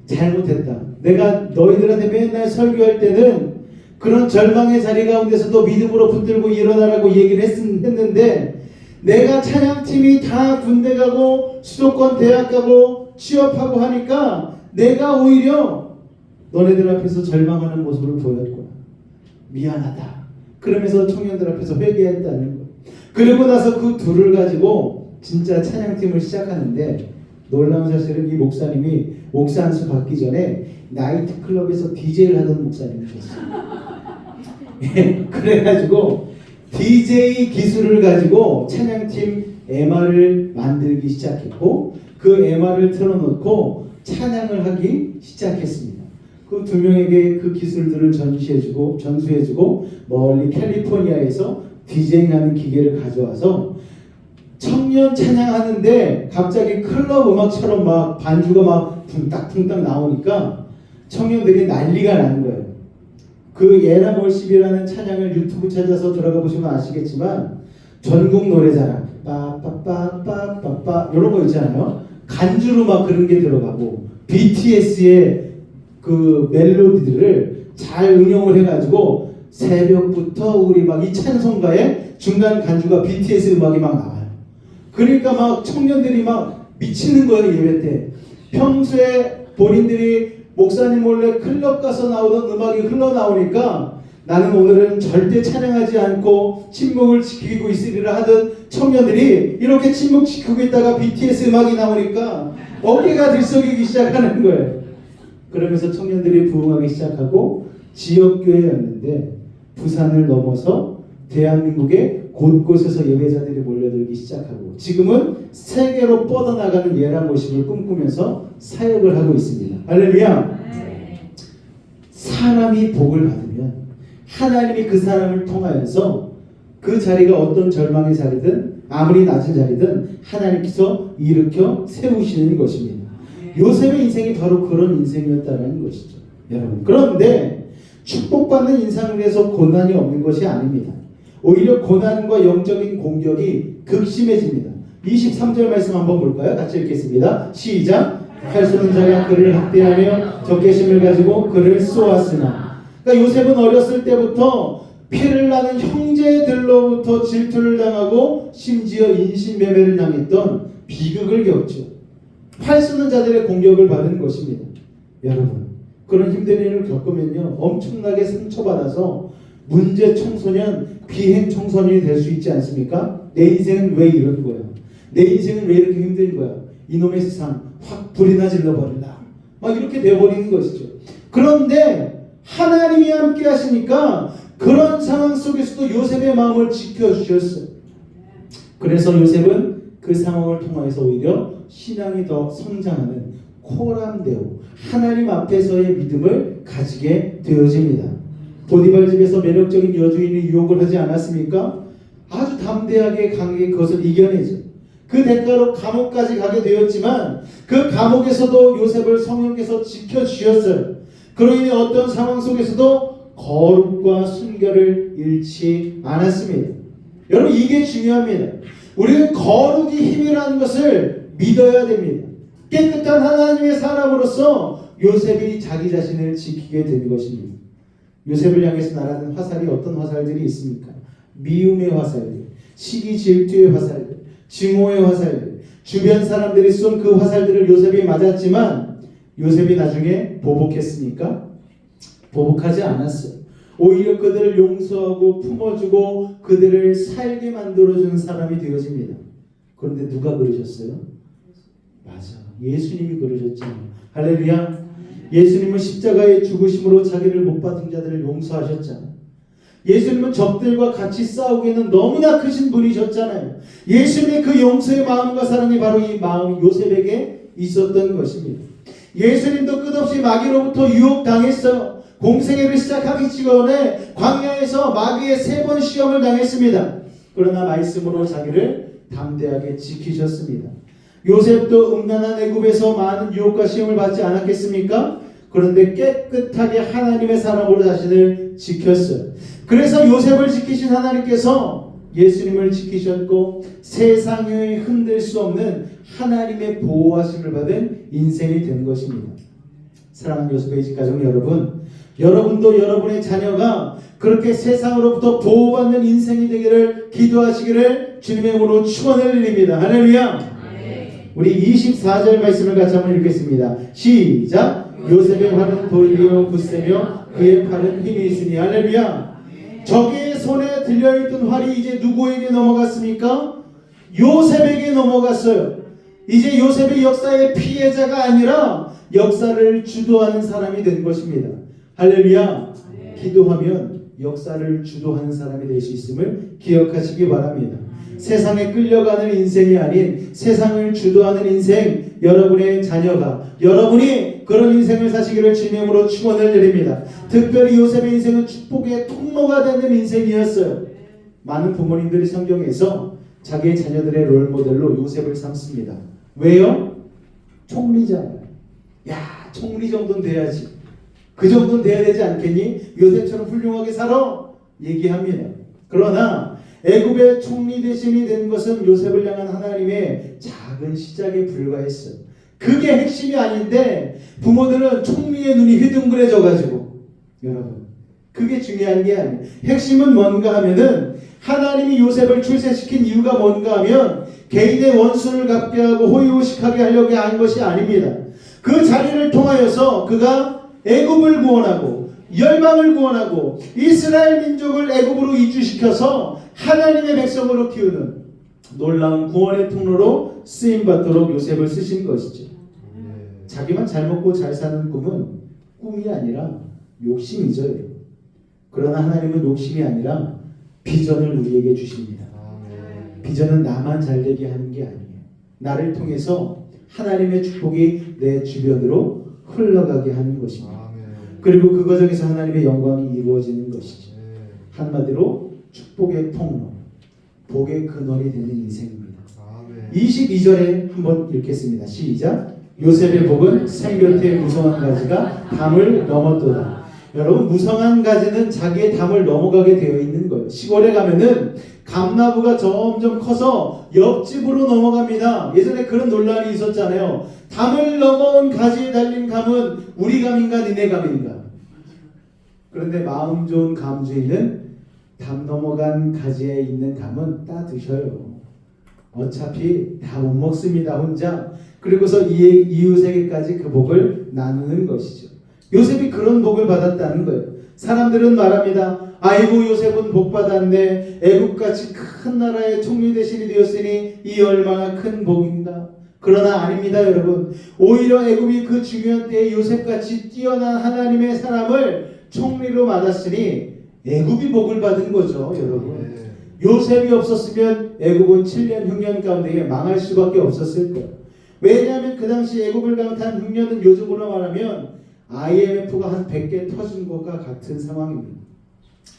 Speaker 3: 잘못했다. 내가 너희들한테 맨날 설교할 때는 그런 절망의 자리 가운데서도 믿음으로 붙들고 일어나라고 얘기를 했는데 내가 찬양팀이 다 군대 가고 수도권 대학 가고 취업하고 하니까 내가 오히려 너네들 앞에서 절망하는 모습을 보였구나. 미안하다. 그러면서 청년들 앞에서 회개했다는 거예요. 그리고 나서 그 둘을 가지고 진짜 찬양팀을 시작하는데 놀라운 사실은 이 목사님이 목사 안수 받기 전에 나이트클럽에서 DJ를 하던 목사님이셨어요. 그래가지고 DJ 기술을 가지고 찬양팀 MR을 만들기 시작했고 그 MR을 틀어놓고 찬양을 하기 시작했습니다. 그 2명에게 그 기술들을 전수해주고 멀리 캘리포니아에서 디제잉하는 기계를 가져와서 청년 찬양하는데 갑자기 클럽 음악처럼 막 반주가 막 퉁딱퉁딱 나오니까 청년들이 난리가 나는 거예요. 그 예라몰십이라는 찬양을 유튜브 찾아서 들어가 보시면 아시겠지만 전국 노래자랑 빠빠빠빠빠빠 이런 거 있잖아요. 간주로 막 그런 게 들어가고 BTS의 그 멜로디들을 잘 응용을 해가지고 새벽부터 우리 막 이 찬송가에 중간 간주가 BTS 음악이 막 나와요. 그러니까 막 청년들이 막 미치는 거예요. 예배 때 평소에 본인들이 목사님 몰래 클럽 가서 나오던 음악이 흘러나오니까 나는 오늘은 절대 찬양하지 않고 침묵을 지키고 있으리라 하던 청년들이 이렇게 침묵 지키고 있다가 BTS 음악이 나오니까 어깨가 들썩이기 시작하는 거예요. 그러면서 청년들이 부흥하기 시작하고 지역교회였는데 부산을 넘어서 대한민국의 곳곳에서 예배자들이 몰려들기 시작하고 지금은 세계로 뻗어나가는 예라몰십을 꿈꾸면서 사역을 하고 있습니다. 할렐루야. 사람이 복을 받으면 하나님이 그 사람을 통하여서 그 자리가 어떤 절망의 자리든 아무리 낮은 자리든 하나님께서 일으켜 세우시는 것입니다. 요셉의 인생이 바로 그런 인생이었다는 것이죠. 여러분, 그런데 축복받는 인상을 위해서 고난이 없는 것이 아닙니다. 오히려 고난과 영적인 공격이 극심해집니다. 23절 말씀 한번 볼까요? 같이 읽겠습니다. 시작. 칼 쏘는 자가 그를 학대하며 적개심을 가지고 그를 쏘았으나. 그러니까 요셉은 어렸을 때부터 피를 나는 형제들로부터 질투를 당하고 심지어 인신매매를 당했던 비극을 겪죠. 칼 쏘는 자들의 공격을 받은 것입니다. 여러분, 그런 힘든 일을 겪으면요, 엄청나게 상처받아서 문제 청소년, 비행 청소년이 될 수 있지 않습니까? 내 인생은 왜 이런 거야? 내 인생은 왜 이렇게 힘든 거야? 이놈의 세상 확 불이나 질러버리라. 막 이렇게 돼버리는 것이죠. 그런데 하나님이 함께 하시니까 그런 상황 속에서도 요셉의 마음을 지켜주셨어요. 그래서 요셉은 그 상황을 통해서 오히려 신앙이 더 성장하는 코람데오, 하나님 앞에서의 믿음을 가지게 되어집니다. 보디발 집에서 매력적인 여주인이 유혹을 하지 않았습니까? 아주 담대하게 강하게 그것을 이겨내죠. 그 대가로 감옥까지 가게 되었지만 그 감옥에서도 요셉을 성령께서 지켜주셨어요. 그로 인해 어떤 상황 속에서도 거룩과 순결을 잃지 않았습니다. 여러분, 이게 중요합니다. 우리는 거룩이 힘이라는 것을 믿어야 됩니다. 깨끗한 하나님의 사람으로서 요셉이 자기 자신을 지키게 된 것입니다. 요셉을 향해서 날아든 화살이 어떤 화살들이 있습니까? 미움의 화살들, 시기 질투의 화살들, 증오의 화살들, 주변 사람들이 쏜 그 화살들을 요셉이 맞았지만 요셉이 나중에 보복했습니까? 보복하지 않았어요. 오히려 그들을 용서하고 품어주고 그들을 살게 만들어주는 사람이 되어집니다. 그런데 누가 그러셨어요? 맞아, 예수님이 그러셨잖아요. 할렐루야. 예수님은 십자가의 죽으심으로 자기를 못 받은 자들을 용서하셨잖아요. 예수님은 적들과 같이 싸우기에는 너무나 크신 분이셨잖아요. 예수님의 그 용서의 마음과 사랑이 바로 이 마음 요셉에게 있었던 것입니다. 예수님도 끝없이 마귀로부터 유혹당했어요. 공생애를 시작하기 전에 광야에서 마귀의 3번 시험을 당했습니다. 그러나 말씀으로 자기를 담대하게 지키셨습니다. 요셉도 음란한 애굽에서 많은 유혹과 시험을 받지 않았겠습니까? 그런데 깨끗하게 하나님의 사람으로 자신을 지켰어요. 그래서 요셉을 지키신 하나님께서 예수님을 지키셨고 세상에 흔들 수 없는 하나님의 보호하심을 받은 인생이 된 것입니다. 사랑하는 요셉의 가족 여러분, 여러분도 여러분의 자녀가 그렇게 세상으로부터 보호받는 인생이 되기를 기도하시기를 주님의 이름으로 축원을 드립니다. 할렐루야. 우리 24절 말씀을 같이 한번 읽겠습니다. 시작. 요셉의 활은 돌리어 굳세며 그의 팔은 힘이 있으니. 할렐루야. 적의 손에 들려있던 활이 이제 누구에게 넘어갔습니까? 요셉에게 넘어갔어요. 이제 요셉의 역사의 피해자가 아니라 역사를 주도하는 사람이 된 것입니다. 할렐루야. 기도하면 역사를 주도하는 사람이 될 수 있음을 기억하시기 바랍니다. 세상에 끌려가는 인생이 아닌 세상을 주도하는 인생, 여러분의 자녀가, 여러분이 그런 인생을 사시기를 주님으로 축원을 드립니다. 특별히 요셉의 인생은 축복의 통로가 되는 인생이었어요. 많은 부모님들이 성경에서 자기의 자녀들의 롤모델로 요셉을 삼습니다. 왜요? 총리잖아요. 야, 총리 정도는 돼야지. 그 정도는 돼야 되지 않겠니? 요셉처럼 훌륭하게 살아! 얘기합니다. 그러나 애굽의 총리 대신이 된 것은 요셉을 향한 하나님의 작은 시작에 불과했어요. 그게 핵심이 아닌데 부모들은 총리의 눈이 휘둥그레져 가지고, 여러분, 그게 중요한 게 아니에요. 핵심은 뭔가 하면은 하나님이 요셉을 출세시킨 이유가 뭔가 하면 개인의 원수를 갚게 하고 호의호식하게 하려고 한 것이 아닙니다. 그 자리를 통하여서 그가 애굽을 구원하고 열방을 구원하고 이스라엘 민족을 애굽으로 이주시켜서 하나님의 백성으로 키우는 놀라운 구원의 통로로 쓰임받도록 요셉을 쓰신 것이죠. 자기만 잘 먹고 잘 사는 꿈은 꿈이 아니라 욕심이죠. 그러나 하나님은 욕심이 아니라 비전을 우리에게 주십니다. 비전은 나만 잘되게 하는 게 아니에요. 나를 통해서 하나님의 축복이 내 주변으로 흘러가게 하는 것입니다. 그리고 그 과정에서 하나님의 영광이 이루어지는 것이죠. 한마디로 축복의 통로, 복의 근원이 되는 인생입니다. 22절에 한번 읽겠습니다. 시작. 요셉의 복은 샘 곁에 무성한 가지가 담을 넘었도다. 여러분 무성한 가지는 자기의 담을 넘어가게 되어 있는 거예요. 시골에 가면은 감나무가 점점 커서 옆집으로 넘어갑니다. 예전에 그런 논란이 있었잖아요. 담을 넘어온 가지에 달린 감은 우리 감인가 니네 감인가. 그런데 마음 좋은 감주인은 담 넘어간 가지에 있는 감은 따 드셔요. 어차피 다 못 먹습니다 혼자. 그리고서 이웃에게까지 그 복을 나누는 것이죠. 요셉이 그런 복을 받았다는 거예요. 사람들은 말합니다. 아이고 요셉은 복 받았네. 애국같이 큰 나라의 총리 대신이 되었으니 이 얼마나 큰 복인가. 그러나 아닙니다 여러분. 오히려 애굽이 그 중요한 때에 요셉같이 뛰어난 하나님의 사람을 총리로 맡았으니 애굽이 복을 받은 거죠 여러분. 요셉이 없었으면 애굽은 7년 흉년 가운데 망할 수밖에 없었을 거예요. 왜냐하면 그 당시 애굽을 강타한 흉년은 요즘으로 말하면 IMF가 한 100개 터진 것과 같은 상황입니다.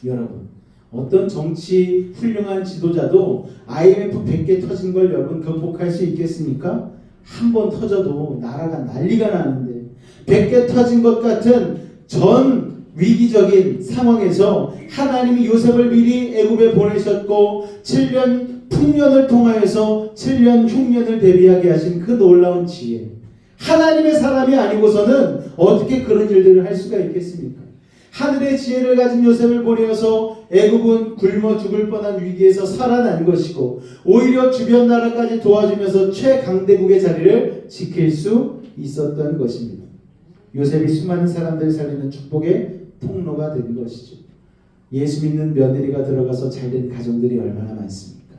Speaker 3: 여러분 어떤 정치 훌륭한 지도자도 IMF 100개 터진 걸 여러분 극복할 수 있겠습니까? 한 번 터져도 나라가 난리가 나는데 100개 터진 것 같은 전 위기적인 상황에서 하나님이 요셉을 미리 애굽에 보내셨고 7년 풍년을 통하여서 7년 흉년을 대비하게 하신 그 놀라운 지혜. 하나님의 사람이 아니고서는 어떻게 그런 일들을 할 수가 있겠습니까? 하늘의 지혜를 가진 요셉을 보내어서 애굽은 굶어 죽을 뻔한 위기에서 살아난 것이고 오히려 주변 나라까지 도와주면서 최강대국의 자리를 지킬 수 있었던 것입니다. 요셉이 수많은 사람들을 살리는 축복의 통로가 된 것이죠. 예수 믿는 며느리가 들어가서 잘된 가정들이 얼마나 많습니까?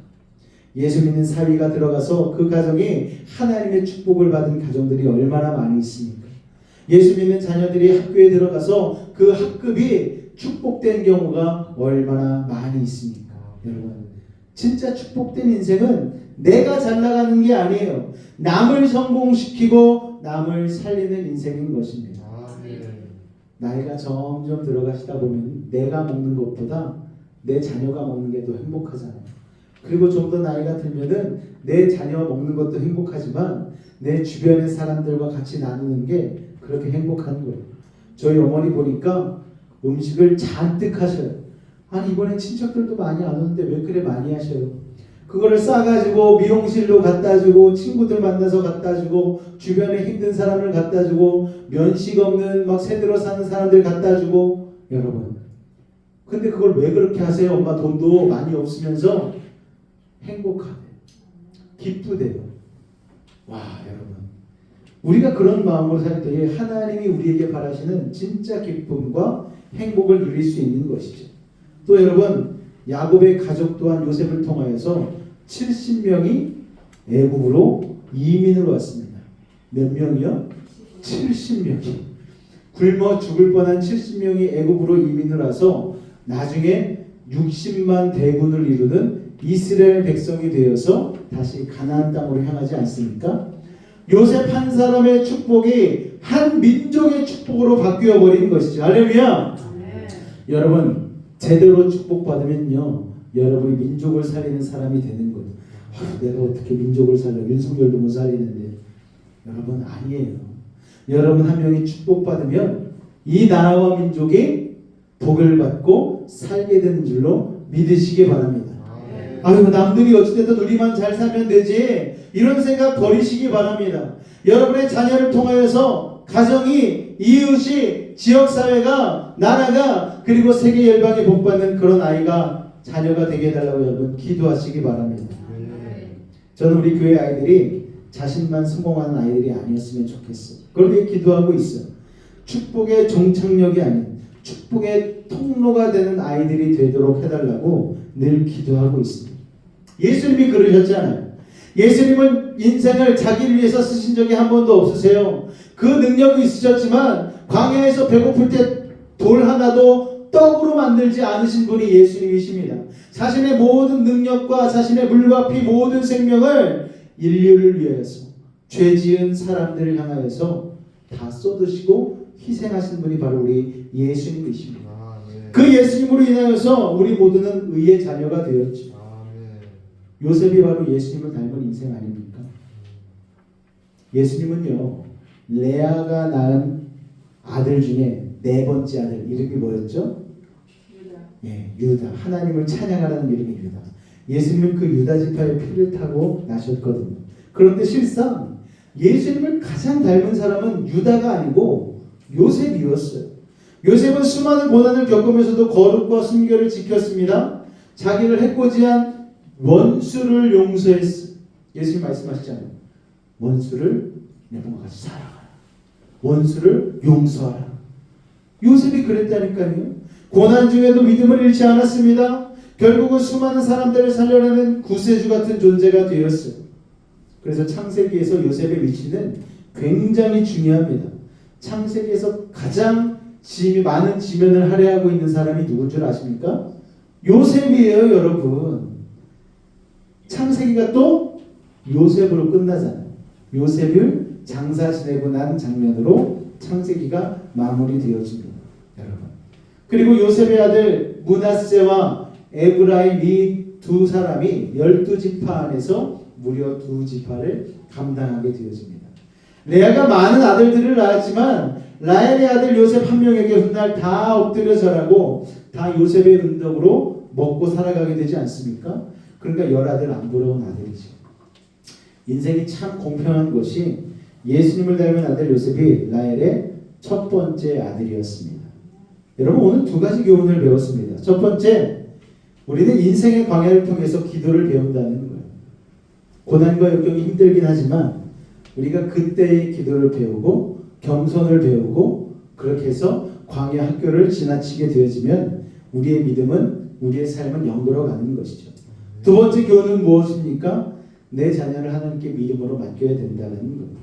Speaker 3: 예수 믿는 사위가 들어가서 그 가정이 하나님의 축복을 받은 가정들이 얼마나 많이 있습니까? 예수 믿는 자녀들이 학교에 들어가서 그 학급이 축복된 경우가 얼마나 많이 있습니까? 여러분 진짜 축복된 인생은 내가 잘 나가는 게 아니에요. 남을 성공시키고 남을 살리는 인생인 것입니다. 나이가 점점 들어가시다 보면 내가 먹는 것보다 내 자녀가 먹는 게 더 행복하잖아요. 그리고 좀 더 나이가 들면은 내 자녀 먹는 것도 행복하지만 내 주변의 사람들과 같이 나누는 게 그렇게 행복한 거예요. 저희 어머니 보니까 음식을 잔뜩 하셔요. 아니 이번에 친척들도 많이 안 오는데 왜 그래 많이 하셔요? 그거를 싸가지고 미용실로 갖다주고 친구들 만나서 갖다주고 주변에 힘든 사람을 갖다주고 면식 없는 막 새들어 사는 사람들 갖다주고 여러분 근데 그걸 왜 그렇게 하세요? 엄마 돈도 많이 없으면서 행복하대 기쁘대요. 와 여러분 우리가 그런 마음으로 살 때에 하나님이 우리에게 바라시는 진짜 기쁨과 행복을 누릴 수 있는 것이죠. 또 여러분 야곱의 가족 또한 요셉을 통하여서 70명이 애굽으로 이민을 왔습니다. 몇 명이요? 70명이. 굶어 죽을 뻔한 70명이 애굽으로 이민을 와서 나중에 60만 대군을 이루는 이스라엘 백성이 되어서 다시 가나안 땅으로 향하지 않습니까? 요셉 한 사람의 축복이 한 민족의 축복으로 바뀌어 버린 것이죠. 할렐루야. 여러분 제대로 축복받으면요 여러분이 민족을 살리는 사람이 되는 거예요. 내가 어떻게 민족을 살려 윤석열도 못 살리는데 여러분 아니에요. 여러분 한 명이 축복받으면 이 나라와 민족이 복을 받고 살게 되는 줄로 믿으시기 바랍니다. 아이고 남들이 어찌됐든 우리만 잘 살면 되지 이런 생각 버리시기 바랍니다. 여러분의 자녀를 통하여서 가정이 이웃이 지역사회가 나라가 그리고 세계 열방에 복받는 그런 아이가 자녀가 되게 해달라고 여러분 기도하시기 바랍니다. 저는 우리 교회 아이들이 자신만 성공하는 아이들이 아니었으면 좋겠어요. 그렇게 기도하고 있어요. 축복의 종착역이 아닌 축복의 통로가 되는 아이들이 되도록 해달라고 늘 기도하고 있습니다. 예수님이 그러셨잖아요. 예수님은 인생을 자기를 위해서 쓰신 적이 한 번도 없으세요. 그 능력이 있으셨지만 광야에서 배고플 때 돌 하나도 떡으로 만들지 않으신 분이 예수님이십니다. 자신의 모든 능력과 자신의 물과 피 모든 생명을 인류를 위해서 죄 지은 사람들을 향하여서 다 쏟으시고 희생하신 분이 바로 우리 예수님이십니다. 그 예수님으로 인하여서 우리 모두는 의의 자녀가 되었죠. 요셉이 바로 예수님을 닮은 인생 아닙니까? 예수님은요 레아가 낳은 아들 중에 네 번째 아들 이름이 뭐였죠? 예, 유다. 하나님을 찬양하라는 이름이 유다. 예수님은 그 유다 지파의 피를 타고 나셨거든요. 그런데 실상 예수님을 가장 닮은 사람은 유다가 아니고 요셉이었어요. 요셉은 수많은 고난을 겪으면서도 거룩과 순결을 지켰습니다. 자기를 해코지한 원수를 용서했어요. 예수님 말씀하시잖아요. 원수를 내 몸과 같이 사랑하라. 원수를 용서하라. 요셉이 그랬다니까요. 고난 중에도 믿음을 잃지 않았습니다. 결국은 수많은 사람들을 살려내는 구세주 같은 존재가 되었어요. 그래서 창세기에서 요셉의 위치는 굉장히 중요합니다. 창세기에서 가장 많은 지면을 할애하고 있는 사람이 누군 줄 아십니까? 요셉이에요, 여러분. 창세기가 또 요셉으로 끝나잖아요. 요셉을 장사 지내고 난 장면으로 창세기가 마무리되어집니다, 여러분. 그리고 요셉의 아들 므낫세와 에브라임 이 두 사람이 12지파 안에서 무려 2지파를 감당하게 되어집니다. 레아가 많은 아들들을 낳았지만 라헬의 아들 요셉 한 명에게 훗날 다 엎드려 절하고 다 요셉의 은덕으로 먹고 살아가게 되지 않습니까? 그러니까 10아들 안 부러운 아들이죠. 인생이 참 공평한 것이 예수님을 닮은 아들 요셉이 라헬의 첫 번째 아들이었습니다. 여러분 오늘 두 가지 교훈을 배웠습니다. 첫 번째, 우리는 인생의 광야를 통해서 기도를 배운다는 거예요. 고난과 역경이 힘들긴 하지만 우리가 그때의 기도를 배우고 겸손을 배우고 그렇게 해서 광야 학교를 지나치게 되어지면 우리의 믿음은 우리의 삶은 영으로 가는 것이죠. 두 번째 교훈은 무엇입니까? 내 자녀를 하나님께 믿음으로 맡겨야 된다는 거예요.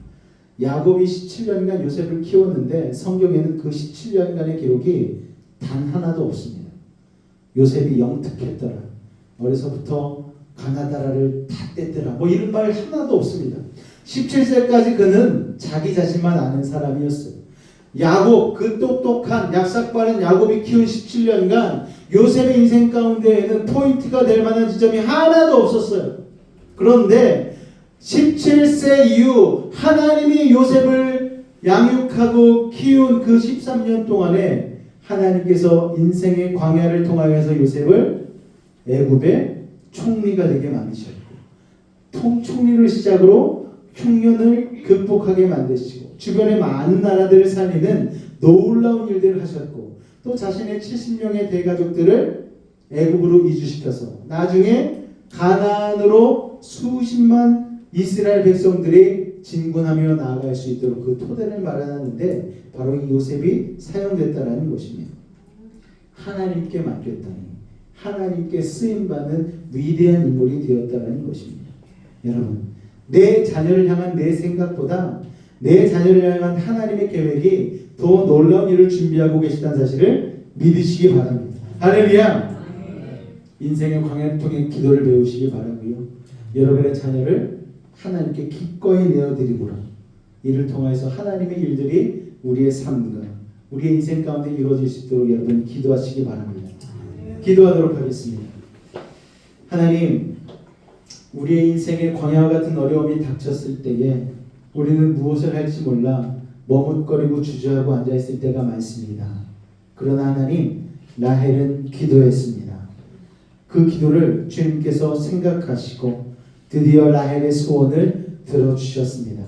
Speaker 3: 야곱이 17년간 요셉을 키웠는데 성경에는 그 17년간의 기록이 단 하나도 없습니다. 요셉이 영특했더라. 어려서부터 가나다라를 다 뗐더라. 뭐 이런 말 하나도 없습니다. 17세까지 그는 자기 자신만 아는 사람이었어요. 야곱, 그 똑똑한 약삭빠른 야곱이 키운 17년간 요셉의 인생 가운데에는 포인트가 될 만한 지점이 하나도 없었어요. 그런데 17세 이후 하나님이 요셉을 양육하고 키운 그 13년 동안에 하나님께서 인생의 광야를 통하여서 요셉을 애굽의 총리가 되게 만드셨고 총리를 시작으로 흉년을 극복하게 만드시고 주변의 많은 나라들을 살리는 놀라운 일들을 하셨고 또 자신의 70명의 대가족들을 애굽으로 이주시켜서 나중에 가나안으로 수십만 이스라엘 백성들이 진군하며 나아갈 수 있도록 그 토대를 마련하는데 바로 이 요셉이 사용됐다라는 것입니다. 하나님께 맡겼다니 하나님께 쓰임받는 위대한 인물이 되었다라는 것입니다. 여러분, 내 자녀를 향한 내 생각보다 내 자녀를 향한 하나님의 계획이 더 놀라운 일을 준비하고 계시다는 사실을 믿으시기 바랍니다. 할렐루야! 인생의 광야를 통해 기도를 배우시기 바라고요. 여러분의 자녀를 하나님께 기꺼이 내어드리고라. 이를 통해서 하나님의 일들이 우리의 삶과 우리의 인생 가운데 이루어질 수 있도록 여러분 기도하시기 바랍니다. 기도하도록 하겠습니다. 하나님, 우리의 인생에 광야와 같은 어려움이 닥쳤을 때에 우리는 무엇을 할지 몰라 머뭇거리고 주저하고 앉아있을 때가 많습니다. 그러나 하나님, 라헬은 기도했습니다. 그 기도를 주님께서 생각하시고 드디어 라헬의 소원을 들어주셨습니다.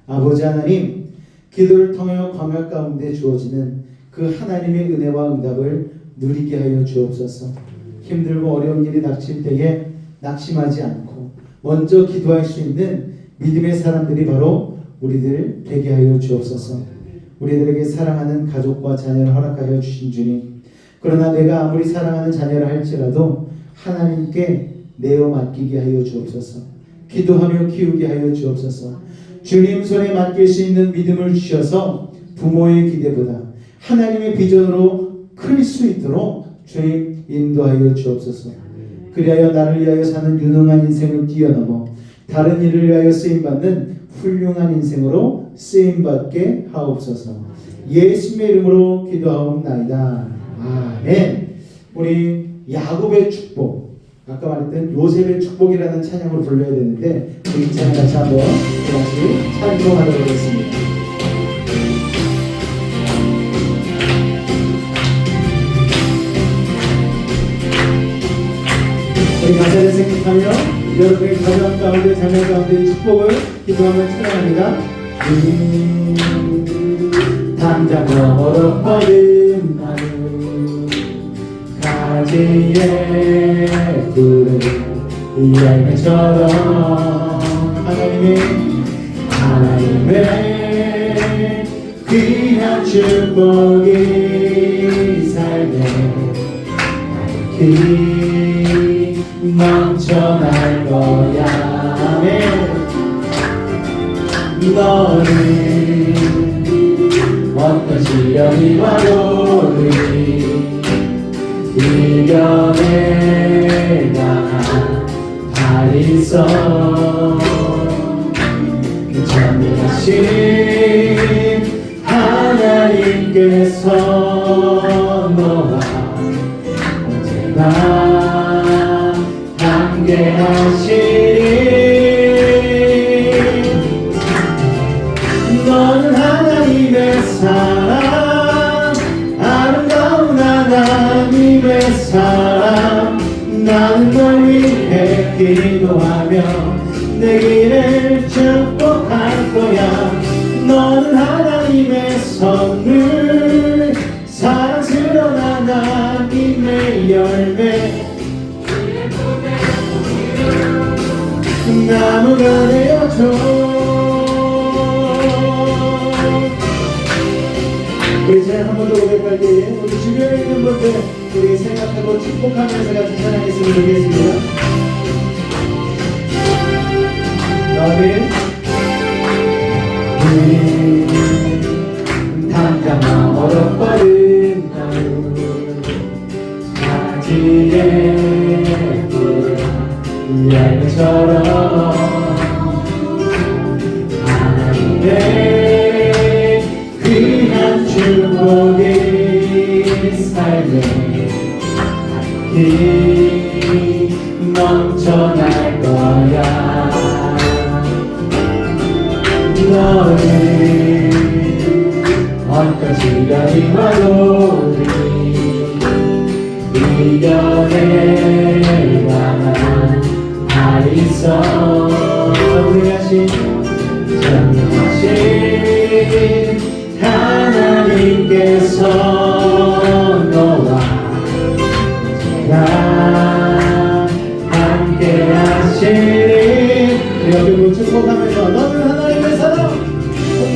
Speaker 3: 아버지 하나님, 기도를 통해 광야 가운데 주어지는 그 하나님의 은혜와 응답을 누리게 하여 주옵소서. 힘들고 어려운 일이 닥칠 때에 낙심하지 않고 먼저 기도할 수 있는 믿음의 사람들이 바로 우리들 되게 하여 주옵소서. 우리들에게 사랑하는 가족과 자녀를 허락하여 주신 주님, 그러나 내가 아무리 사랑하는 자녀를 할지라도 하나님께 내어 맡기게 하여 주옵소서. 기도하며 키우게 하여 주옵소서. 주님 손에 맡길 수 있는 믿음을 주셔서 부모의 기대보다 하나님의 비전으로 클 수 있도록 주님 인도하여 주옵소서. 그리하여 나를 위하여 사는 유능한 인생을 뛰어넘어 다른 일을 위하여 쓰임받는 훌륭한 인생으로 쓰임받게 하옵소서. 예수님의 이름으로 기도하옵나이다. 아멘. 우리 야곱의 축복, 아까 말했던 요셉의 축복이라는 찬양으로 불러야 되는데 이 찬양 같이 한번 다시 찬송하도록 하겠습니다. 우리 가사를 생각하며 여러분의 가정 가운데 자녀 가운데 이 축복을 기도하며 찬양합니다. 당장 멀었거든 나는 가지에 푸른 열매처럼 하나님의 귀한 축복이 삶에 이 넘쳐날 거야. 아멘. 너는 어떤 시련이 와도 이겨내가 다 있어. 전능하신 하나님께서 너와 언제나 함께하시리. 너는 하나님의 사람, 아름다운 하나님의 사람. 나는 널 위해 기도하며 내 길을 축복할 거야. 너는 하나님의 선물, 사랑스러운 하나님의 열매, 나무가 되어줘. 우리 잘 한 번 더 고백할 때에 우리 주변에 있는 분들 우리 생각하고 축복하면서 같이 찬양했으면 좋겠습니다. 너는 당장 멀었거든 가지에 열매처럼 하나님의 귀한 축복이 삶에 이 넘쳐날 거야. 너는 어떤 시련이 와도 이겨내가 다 있어. 전능하신 하나님께서 너와 제가 함께하시리. 여러분 축복하면서 너는 하나님의 사람,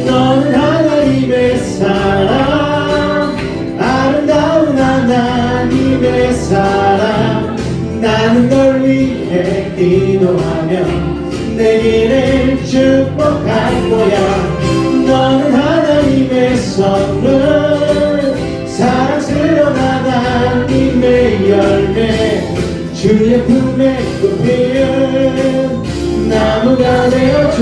Speaker 3: 너는 하나님의 사람, 아름다운 하나님의 사람. 나는 널 위해 기도하며 내 길을 축복할 거야. 너는 하나님의 선물, 사랑스러운 하나님의 열매, 주의 품에 꽃피운 나무가 되어줘.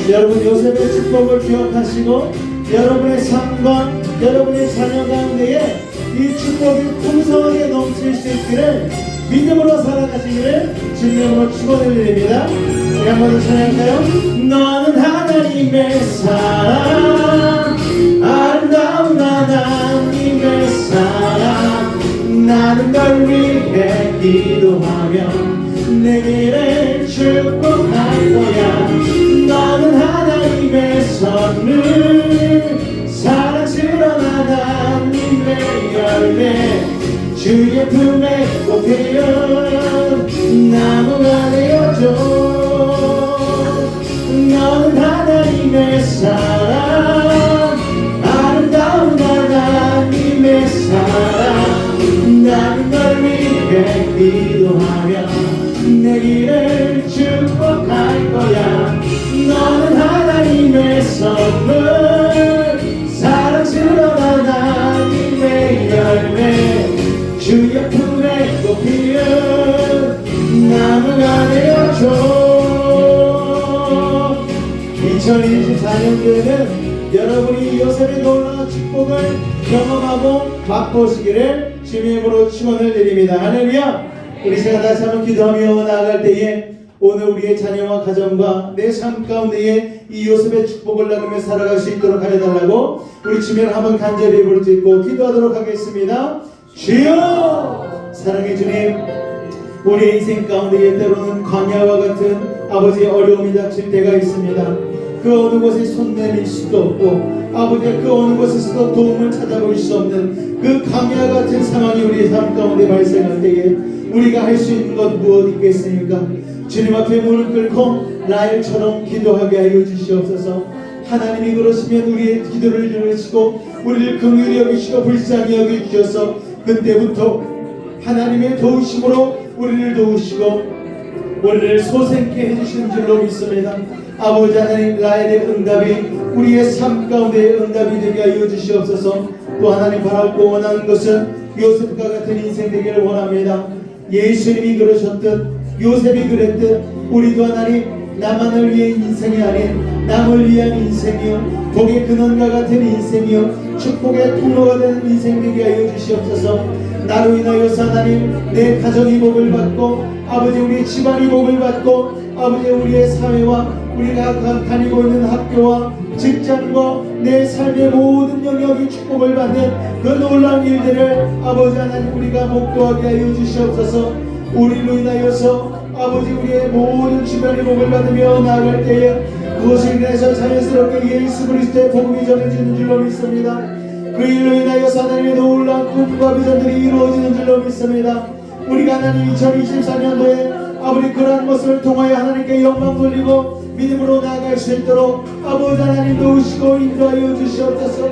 Speaker 3: 여러분 요셉의 축복을 기억하시고 여러분의 삶과 여러분의 자녀 가운데에 이 축복이 풍성하게 넘칠 수 있기를 믿음으로 살아가시기를 주님으로 축원드립니다. 우리 한번 더 찬양할까요? 너는 하나님의 사람, 아름다운 하나님의 사람. 나는 널 위해 기도하며 내 길을 축복할 거야. 너는 하나님의 선물, 사랑스러운 하나님의 열매, 주의 품에 꽃피운 나무가 되어줘. 너는 하나님의 사람, 아름다운 하나님의 사람. 나는 널 위해 기도하며 내 길을 축복할 거야. 너는 하나님의 선물, 사랑스러운 하나님의 열매, 주의 품에 꽃피운 나무가 되어줘. 2024년도에는 여러분이 요셉의 놀라운 축복을 경험하고 맛보시기를 주님의 이름으로 축원을 드립니다. 할렐루야. 우리 제가 다시 한번 기도하며 나아갈 때에 오늘 우리의 자녀와 가정과 내 삶 가운데에 이 요셉의 축복을 나누며 살아갈 수 있도록 하여달라고 우리 주님을 한번 간절히 부르짖고 기도하도록 하겠습니다. 주여 사랑의 주님, 우리 인생 가운데 때로는 광야와 같은 아버지의 어려움이 닥칠 때가 있습니다. 그 어느 곳에 손 내밀 수도 없고 아버지의 그 어느 곳에서도 도움을 찾아볼 수 없는 그 광야 같은 상황이 우리의 삶 가운데 발생할 때에 우리가 할 수 있는 것 무엇 있겠습니까? 주님 앞에 무릎 꿇고 라헬처럼 기도하게 하여 주시옵소서. 하나님이 그러시면 우리의 기도를 들으시고 우리를 긍휼히 여기시고 불쌍히 여기주셔서 그때부터 하나님의 도우심으로 우리를 도우시고 우리를 소생케 해주시는 줄로 믿습니다. 아버지 하나님, 라헬의 응답이 우리의 삶 가운데 응답이 되게 하여 주시옵소서. 또 하나님 바라고 원하는 것은 요셉과 같은 인생 되기를 원합니다. 예수님이 그러셨듯 요셉이 그랬듯 우리도 하나님 나만을 위해 인생이 아닌 남을 위한 인생이요 복의 근원과 같은 인생이요 축복의 통로가 되는 인생 되게 하여 주시옵소서. 나로 인하여서 하나님 내 가정이 복을 받고 아버지 우리 집안이 복을 받고 아버지 우리의 사회와 우리가 다니고 있는 학교와 직장과 내 삶의 모든 영역이 축복을 받는 그 놀라운 일들을 아버지 하나님 우리가 목도하게 하여 주시옵소서. 우리로 인하여서 아버지 우리의 모든 주변의 복을 받으며 나아갈 때에 그것을 인해서 자연스럽게 예수 그리스도의 복음이 전해지는 줄로 믿습니다. 그 일로 인하여서 하나님의 놀라운 꿈과 비전들이 이루어지는 줄로 믿습니다. 우리가 하나님 2024년도에 아버지 그러한 것을 통하여 하나님께 영광 돌리고 믿음으로 나아갈 수 있도록 아버지 하나님 도우시고 인도하여 주시옵소서.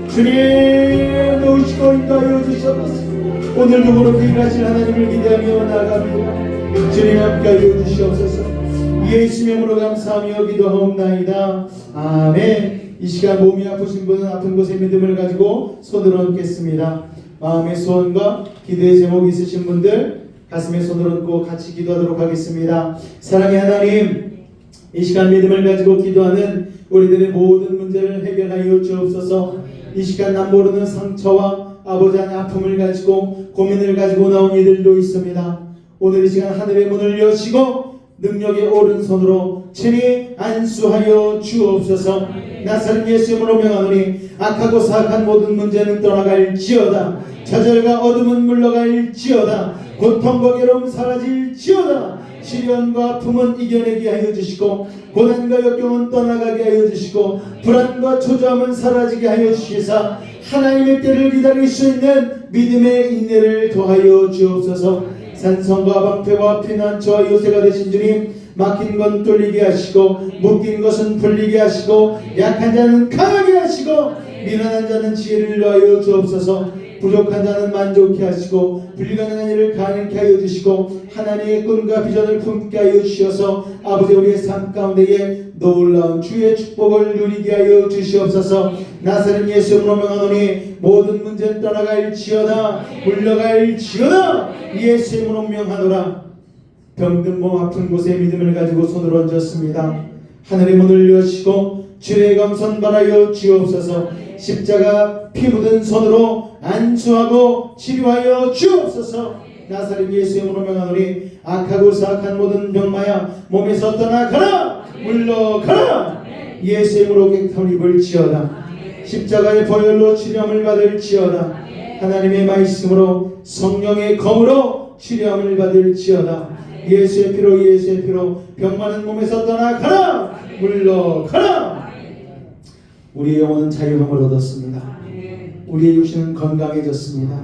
Speaker 3: 주님 도우시고 인도하여 주시옵소서. 오늘도 그렇게 일하실 하나님을 기대하며 나아갑니다. 주님 함께하여 주시옵소서. 예수의 이름으로 감사하며 기도하옵나이다. 아멘. 이 시간 몸이 아프신 분은 아픈 곳에 믿음을 가지고 손을 얹겠습니다. 마음의 소원과 기도의 제목이 있으신 분들 가슴에 손을 얹고 같이 기도하도록 하겠습니다. 사랑의 하나님, 이 시간 믿음을 가지고 기도하는 우리들의 모든 문제를 해결하여 주옵소서. 이 시간 남 모르는 상처와 아버지 하나님 아픔을 가지고 고민을 가지고 나온 이들도 있습니다. 오늘 이 시간 하늘의 문을 여시고 능력의 오른손으로 친히 안수하여 주옵소서. 나사렛 예수 이름으로 명하노니 악하고 사악한 모든 문제는 떠나갈지어다. 좌절과 어둠은 물러갈지어다. 고통과 괴로움 사라질지어다. 시련과 아픔은 이겨내게 하여 주시고 고난과 역경은 떠나가게 하여 주시고 불안과 초조함은 사라지게 하여 주시사 하나님의 때를 기다릴 수 있는 믿음의 인내를 더하여 주옵소서. 산성과 방패와 피난처와 요새가 되신 주님, 막힌 건 뚫리게 하시고 묶인 것은 풀리게 하시고 약한 자는 강하게 하시고 미련한 자는 지혜를 더하여 주옵소서. 부족한 자는 만족케 하시고 불가능한 일을 가능케 하여 주시고 하나님의 꿈과 비전을 품게 하여 주시어서 아버지 우리의 삶 가운데에 놀라운 주의 축복을 누리게 하여 주시옵소서. 나사렛 예수 이름으로 명하노니 모든 문제는 떠나갈지어다. 물러갈지어다. 예수 이름으로 명하노라. 병든 몸 아픈 곳에 믿음을 가지고 손을 얹었습니다. 하늘의 문을 여시고 주의 감선 바라여 주옵소서. 십자가 피 묻은 손으로 안수하고 치료하여 주옵소서. 나사렛 예수 이름으로 명하노니 악하고 사악한 모든 병마야 몸에서 떠나가라. 물러가라. 예수 이름으로 깨끗함을 입을지어다. 십자가의 보혈로 치료함을 받을지어다. 하나님의 말씀으로 성령의 검으로 치료함을 받을지어다. 예수의 피로 병 많은 몸에서 떠나가라. 물러가라. 우리의 영혼은 자유함을 얻었습니다. 우리의 육신은 건강해졌습니다.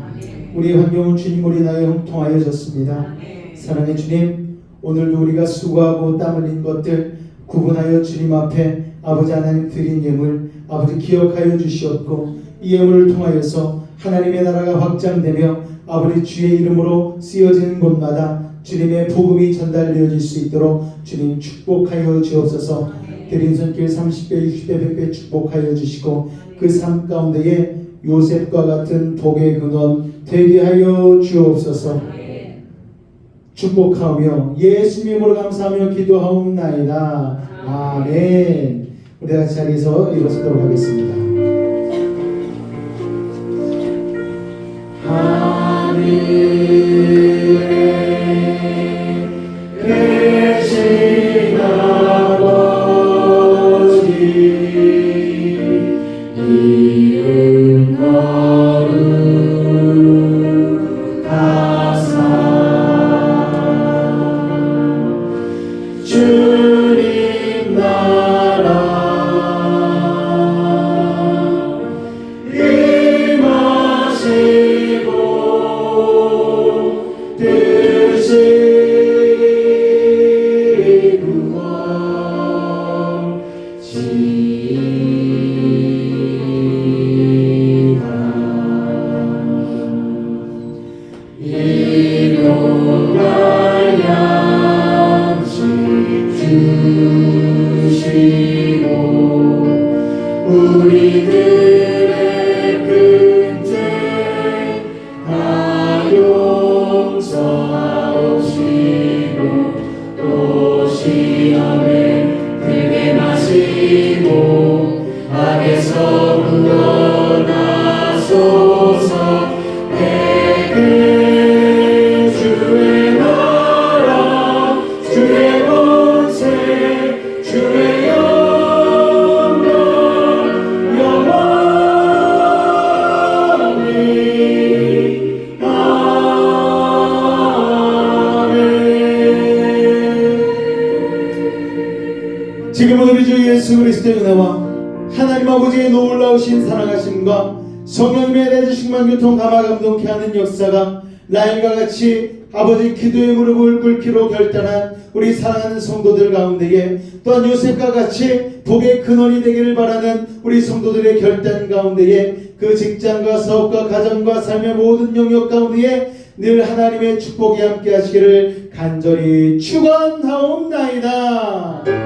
Speaker 3: 우리의 환경은 주님 우리 나에 형통하여졌습니다. 사랑의 주님, 오늘도 우리가 수고하고 땀 흘린 것들 구분하여 주님 앞에 아버지 하나님 드린 예물 아버지 기억하여 주시옵고 이 예물을 통하여서 하나님의 나라가 확장되며 아버지 주의 이름으로 쓰여지는 곳마다 주님의 복음이 전달되어질 수 있도록 주님 축복하여 주옵소서. 드린 손길 30배 60배 100배 축복하여 주시고 그 삶 가운데에 요셉과 같은 복의 근원 되게 하여 주옵소서. 축복하며 예수님 이름으로 감사하며 기도하옵나이다. 아멘. 우리 같이 자리에서 일어서도록 하겠습니다. 계신 아버지 이름 거룩하사 지금은 우리 주 예수 그리스도의 은혜와 하나님 아버지의 놀라우신 사랑하심과 성령님의 내주식만 교통 감화 감동케 하는 역사가 라인과 같이 아버지 기도의 무릎을 꿇기로 결단한 우리 사랑하는 성도들 가운데에, 또한 요셉과 같이 복의 근원이 되기를 바라는 우리 성도들의 결단 가운데에, 그 직장과 사업과 가정과 삶의 모든 영역 가운데에 늘 하나님의 축복이 함께 하시기를 간절히 축원하옵나이다.